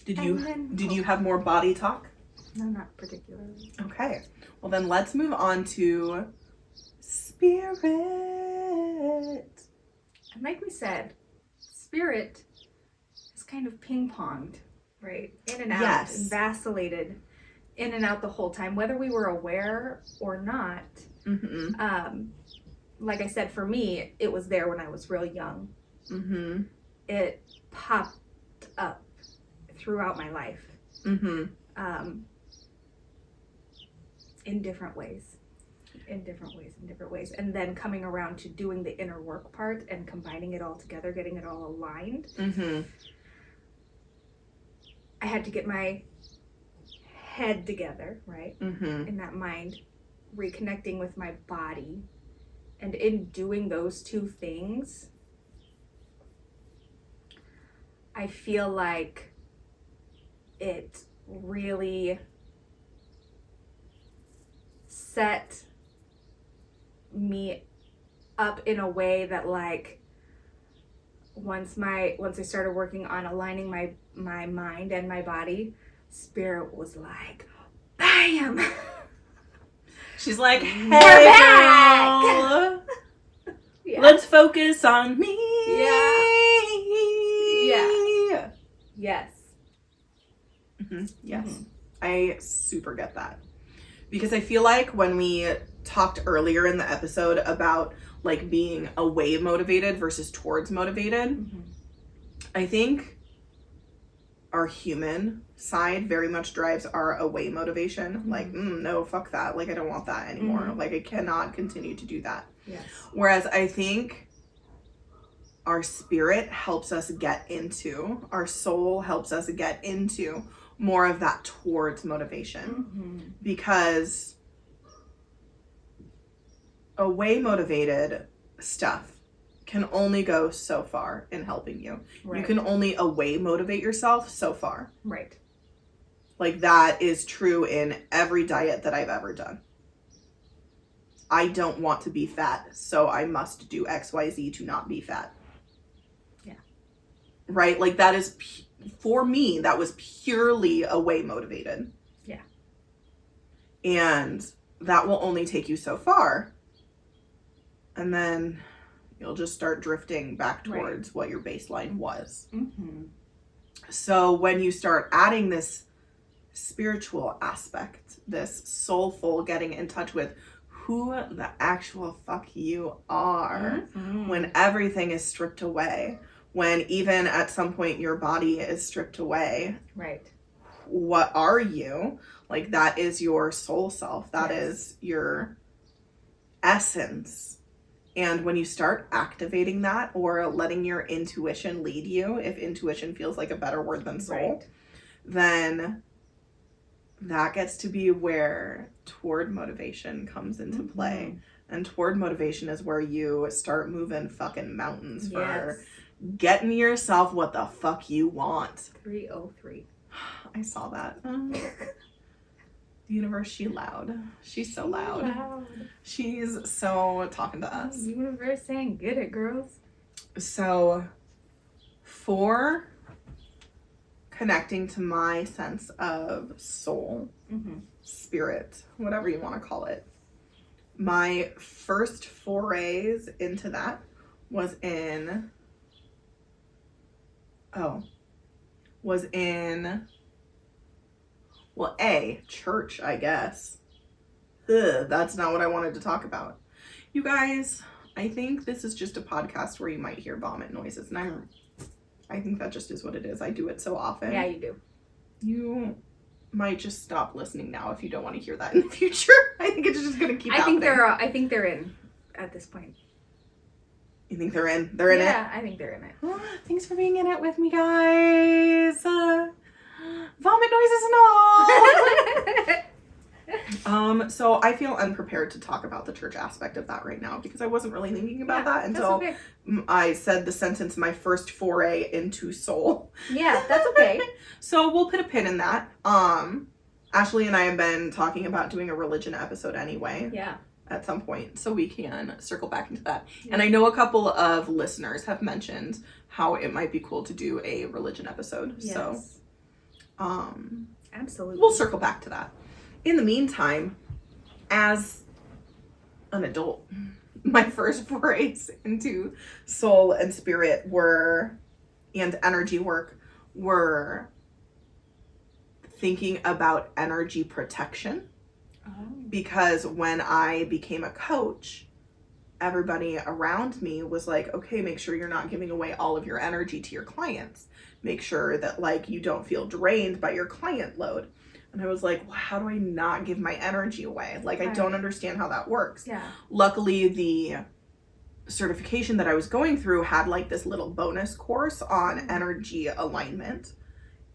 Did you have more body talk? No, not particularly. Okay. Well, then let's move on to spirit. And like we said, spirit is kind of ping-ponged. Right, in and out, and vacillated in and out the whole time, whether we were aware or not. Like I said, for me, it was there when I was real young. It popped up throughout my life, in different ways, and then coming around to doing the inner work part and combining it all together, getting it all aligned. I had to get my head together, right? In that mind, reconnecting with my body. And in doing those two things, I feel like it really set me up in a way that like once I started working on aligning my mind and my body, spirit was like, bam! She's like, hey, we're back! Yeah. Let's focus on me. Yeah. Yes. Yes. Mhm. I super get that. Because I feel like when we talked earlier in the episode about like being away motivated versus towards motivated, I think our human side very much drives our away motivation. Like, no, fuck that. Like, I don't want that anymore. Like, I cannot continue to do that. Yes. Whereas I think our spirit helps us get into, our soul helps us get into more of that towards motivation. Because away motivated stuff can only go so far in helping you. Right. You can only away motivate yourself so far. Right. Like, that is true in every diet that I've ever done. I don't want to be fat, so I must do XYZ to not be fat. Yeah. Right? Like, that is, for me, that was purely away motivated. Yeah. And that will only take you so far. And then you'll just start drifting back towards what your baseline was. So when you start adding this spiritual aspect, this soulful getting in touch with who the actual fuck you are, when everything is stripped away, when even at some point your body is stripped away, right? What are you? Like, that is your soul self. That is your essence. And when you start activating that or letting your intuition lead you, if intuition feels like a better word than soul, then that gets to be where toward motivation comes into play. And toward motivation is where you start moving fucking mountains for getting yourself what the fuck you want. 303. I saw that. The universe, she's so loud. She's so talking to us. The universe saying, get it, girls. So, for connecting to my sense of soul, spirit, whatever you want to call it, my first forays into that was in church, I guess. That's not what I wanted to talk about. You guys, I think this is just a podcast where you might hear vomit noises, and I think that just is what it is. I do it so often. Yeah, you do. You might just stop listening now if you don't want to hear that in the future. I think it's just gonna keep happening. I think they're in at this point. You think they're in? They're in it? Yeah, I think they're in it. Thanks for being in it with me, guys. Vomit noises and all. So I feel unprepared to talk about the church aspect of that right now because I wasn't really thinking about that until I said the sentence, my first foray into soul. Yeah, that's okay. So we'll put a pin in that. Ashley and I have been talking about doing a religion episode anyway. Yeah. At some point, so we can circle back into that. And I know a couple of listeners have mentioned how it might be cool to do a religion episode. Yes. So absolutely, we'll circle back to that. In the meantime, as an adult, my first forays into soul and spirit and energy work were thinking about energy protection. Because when I became a coach, everybody around me was like, okay, make sure you're not giving away all of your energy to your clients. Make sure that, like, you don't feel drained by your client load. And I was like, well, how do I not give my energy away? Like, I don't understand how that works. Yeah. Luckily, the certification that I was going through had, like, this little bonus course on energy alignment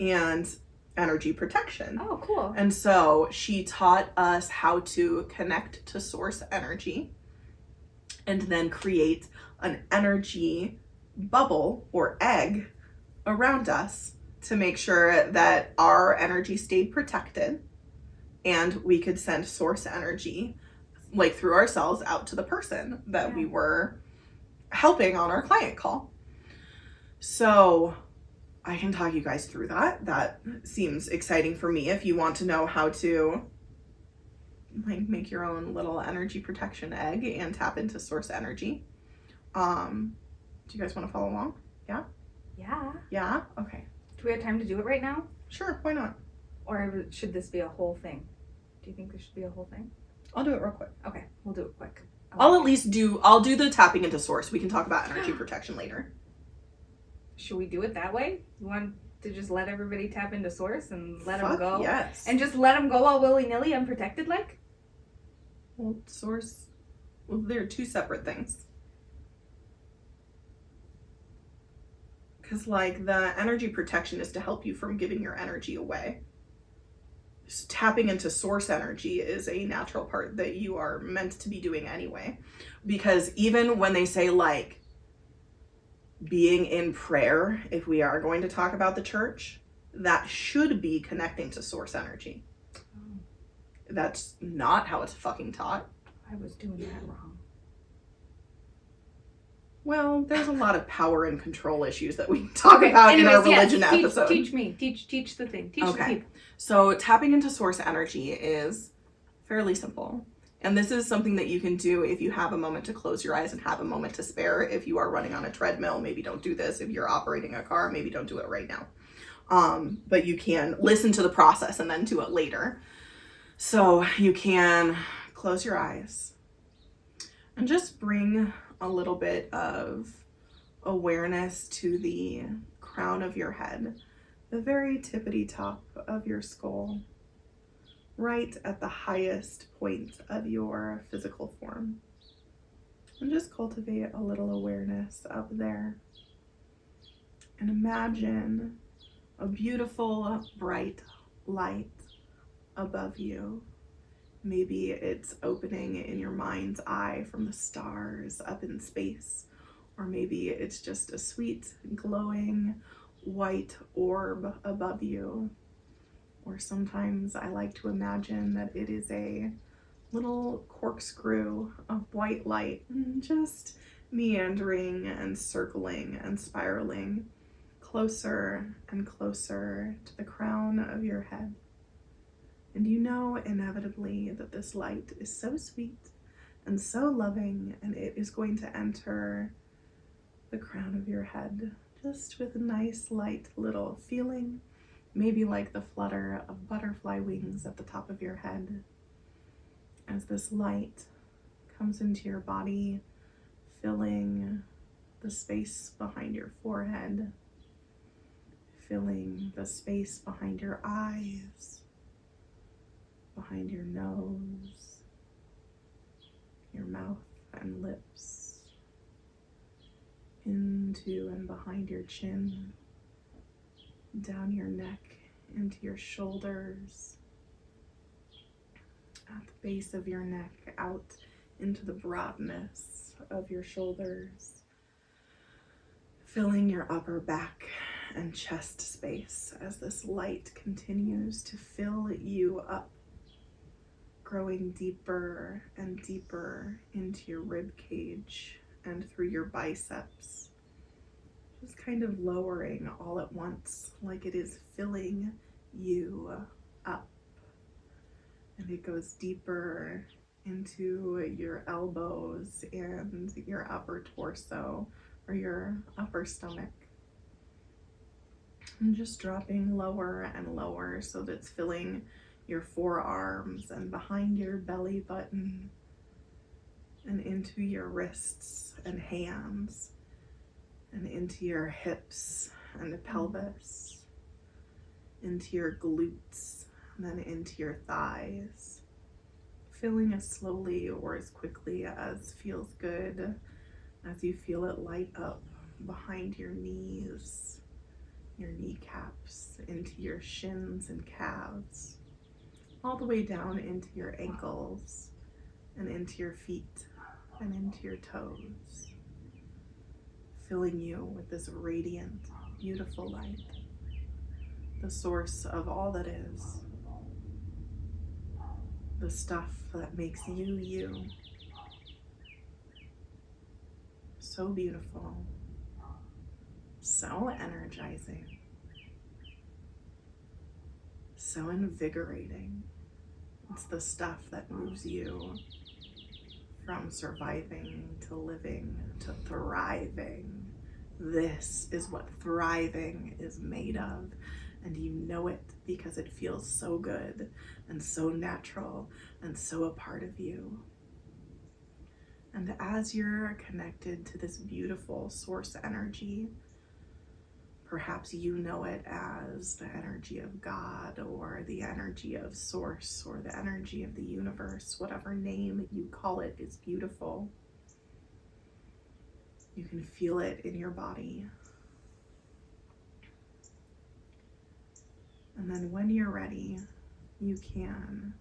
and energy protection. Oh, cool. And so she taught us how to connect to source energy and then create an energy bubble or egg around us to make sure that our energy stayed protected and we could send source energy, like, through ourselves out to the person that we were helping on our client call. So I can talk you guys through that. That seems exciting for me. If you want to know how to, like, make your own little energy protection egg and tap into source energy, Do you guys want to follow along? Yeah. Yeah? Okay. Do we have time to do it right now? Sure, why not? Or should this be a whole thing? Do you think this should be a whole thing? I'll do it real quick. Okay, we'll do it quick. I'll do the tapping into source. We can talk about energy protection later. Should we do it that way? You want to just let everybody tap into source and let them go? Yes. And just let them go all willy-nilly unprotected like? Well, source, they're two separate things. Because, like, the energy protection is to help you from giving your energy away. Just tapping into source energy is a natural part that you are meant to be doing anyway. Because even when they say, like, being in prayer, if we are going to talk about the church, that should be connecting to source energy. Oh. That's not how it's fucking taught. I was doing that wrong. Well, there's a lot of power and control issues that we talk about in our religion episode. Teach me. Teach the thing. Teach the people. So tapping into source energy is fairly simple. And this is something that you can do if you have a moment to close your eyes and have a moment to spare. If you are running on a treadmill, maybe don't do this. If you're operating a car, maybe don't do it right now. But you can listen to the process and then do it later. So you can close your eyes and just bring a little bit of awareness to the crown of your head, the very tippity top of your skull, right at the highest point of your physical form. And just cultivate a little awareness up there. And imagine a beautiful, bright light above you. Maybe it's opening in your mind's eye from the stars up in space, or maybe it's just a sweet, glowing white orb above you. Or sometimes I like to imagine that it is a little corkscrew of white light, just meandering and circling and spiraling closer and closer to the crown of your head. And you know inevitably that this light is so sweet and so loving, and it is going to enter the crown of your head just with a nice light little feeling, maybe like the flutter of butterfly wings at the top of your head, as this light comes into your body, filling the space behind your forehead, filling the space behind your eyes, behind your nose, your mouth and lips, into and behind your chin, down your neck, into your shoulders, at the base of your neck, out into the broadness of your shoulders, filling your upper back and chest space as this light continues to fill you up, growing deeper and deeper into your rib cage and through your biceps, just kind of lowering all at once, like it is filling you up. And it goes deeper into your elbows and your upper torso or your upper stomach. And just dropping lower and lower so that it's filling your forearms and behind your belly button and into your wrists and hands and into your hips and the pelvis, into your glutes, and then into your thighs, filling as slowly or as quickly as feels good as you feel it light up behind your knees, your kneecaps, into your shins and calves, all the way down into your ankles and into your feet and into your toes, filling you with this radiant, beautiful light, the source of all that is, the stuff that makes you, you. So beautiful, so energizing, so invigorating. It's the stuff that moves you From surviving to living to thriving. This is what thriving is made of. And you know it because it feels so good and so natural and so a part of you. And as you're connected to this beautiful source energy, perhaps you know it as the energy of God or the energy of source or the energy of the universe, whatever name you call it is beautiful. You can feel it in your body. And then when you're ready, you can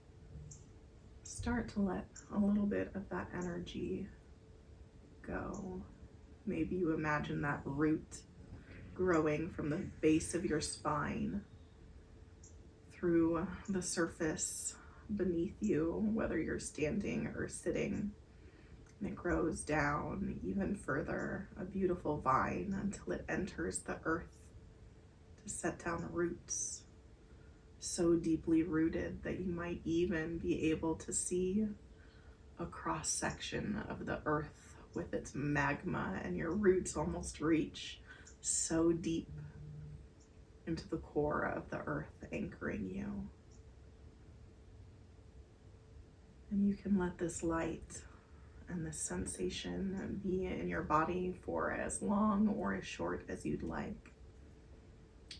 start to let a little bit of that energy go. Maybe you imagine that root growing from the base of your spine through the surface beneath you, whether you're standing or sitting. And it grows down even further, a beautiful vine, until it enters the earth to set down roots so deeply rooted that you might even be able to see a cross section of the earth with its magma, and your roots almost reach so deep into the core of the earth, anchoring you. And you can let this light and this sensation be in your body for as long or as short as you'd like.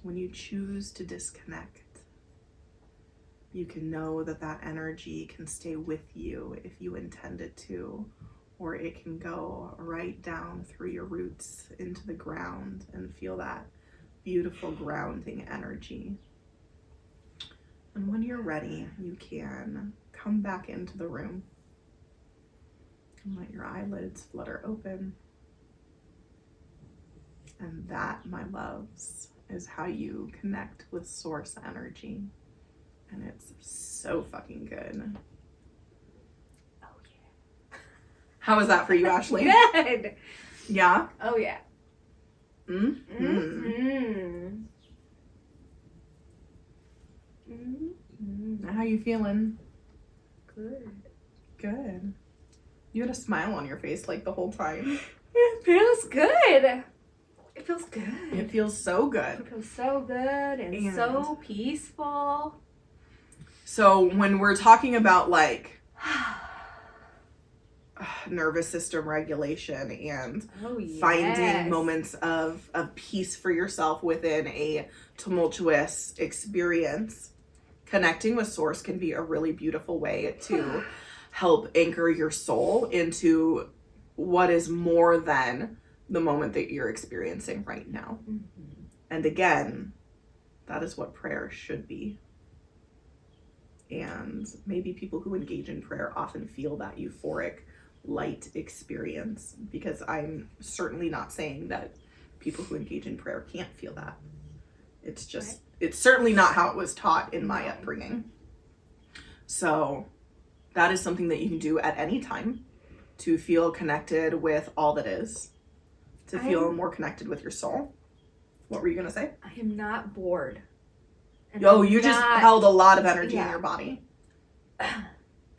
When you choose to disconnect, you can know that that energy can stay with you if you intend it to, or it can go right down through your roots into the ground and feel that beautiful grounding energy. And when you're ready, you can come back into the room and let your eyelids flutter open. And that, my loves, is how you connect with source energy. And it's so fucking good. Oh yeah. How was that for you, Ashley? Good. Yeah? Oh yeah. Mm-hmm. Mm-hmm. Mm-hmm. How you feeling? Good. Good. You had a smile on your face like the whole time. It feels good. It feels good. It feels so good. It feels so good and so peaceful. So when we're talking about like nervous system regulation and finding moments of peace for yourself within a tumultuous experience, connecting with source can be a really beautiful way to help anchor your soul into what is more than the moment that you're experiencing right now. Mm-hmm. And again, that is what prayer should be. And maybe people who engage in prayer often feel that euphoric light experience, because I'm certainly not saying that people who engage in prayer can't feel that. It's just, it's certainly not how it was taught in my upbringing. So that is something that you can do at any time to feel connected with all that is, to feel more connected with your soul. What were you gonna say? I am not bored. You just held a lot of energy in your body.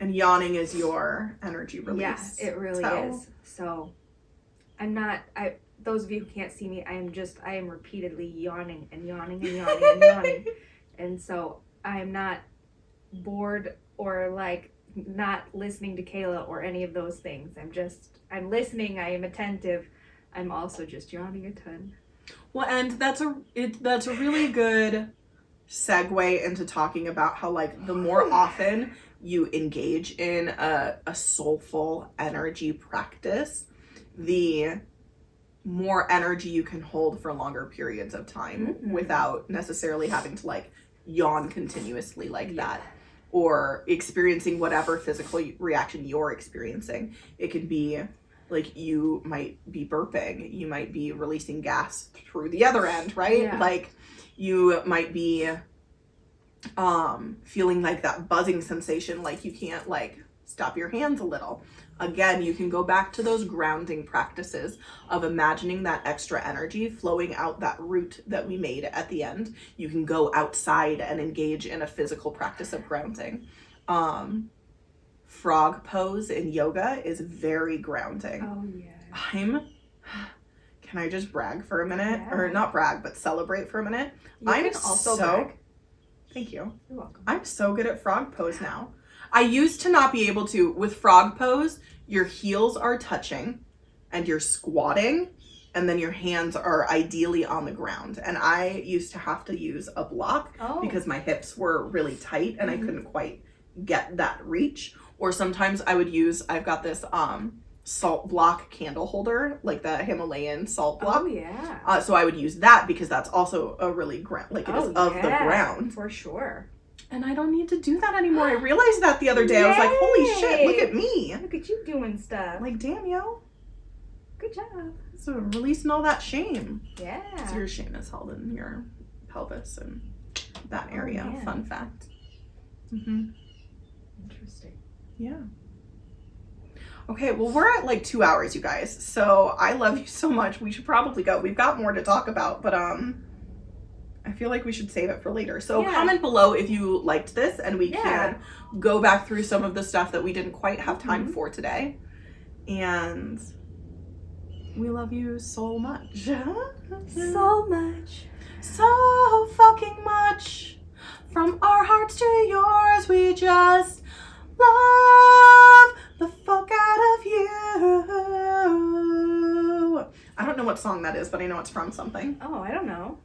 And yawning is your energy release. Yeah, it really is. So I'm not, those of you who can't see me, I am repeatedly yawning and yawning and yawning and yawning. And so I'm not bored or like not listening to Kayla or any of those things. I'm listening, I am attentive. I'm also just yawning a ton. Well, and that's a really good segue into talking about how like the more often you engage in a soulful energy practice, the more energy you can hold for longer periods of time without necessarily having to like yawn continuously like that, or experiencing whatever physical reaction you're experiencing. It can be like you might be burping, you might be releasing gas through the other end, right? Yeah. Like you might be feeling like that buzzing sensation, like you can't like stop your hands a little. Again, you can go back to those grounding practices of imagining that extra energy flowing out that root that we made at the end. You can go outside and engage in a physical practice of grounding. frog pose in yoga is very grounding. Oh, yeah. Can I just brag for a minute? Yeah. Or not brag, but celebrate for a minute? You can also brag. Thank you. You're welcome. I'm so good at frog pose now. I used to not be able to. With frog pose, your heels are touching and you're squatting, and then your hands are ideally on the ground. And I used to have to use a block because my hips were really tight and I couldn't quite get that reach. Or sometimes I would use, I've got this salt block candle holder, like the Himalayan salt block. Oh, yeah. So I would use that because that's also a really it is of the ground. For sure. And I don't need to do that anymore. I realized that the other day. Yay! I was like, holy shit, look at me. Look at you doing stuff. Like, damn, yo. Good job. So releasing all that shame. Yeah. So your shame is held in your pelvis and that area. Man. Fun fact. Mm-hmm. Interesting. Yeah. Okay, well, we're at like 2 hours, you guys. So I love you so much. We should probably go. We've got more to talk about, but I feel like we should save it for later. So comment below if you liked this, and we can go back through some of the stuff that we didn't quite have time for today. And we love you so much. So much. So fucking much. From our hearts to yours, we just love the fuck out of you. I don't know what song that is, but I know it's from something. Oh, I don't know.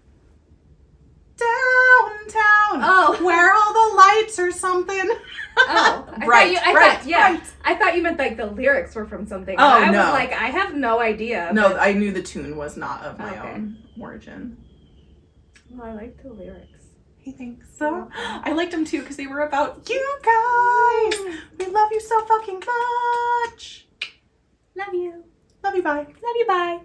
Downtown, where all the lights or something. Oh, Bright. I thought you meant like the lyrics were from something. Oh, I no. was like, I have no idea. No, I knew the tune was not of my own origin. Well, I like the lyrics. You think so? I liked them too because they were about you guys. We love you so fucking much. Love you. Love you, bye. Love you, bye.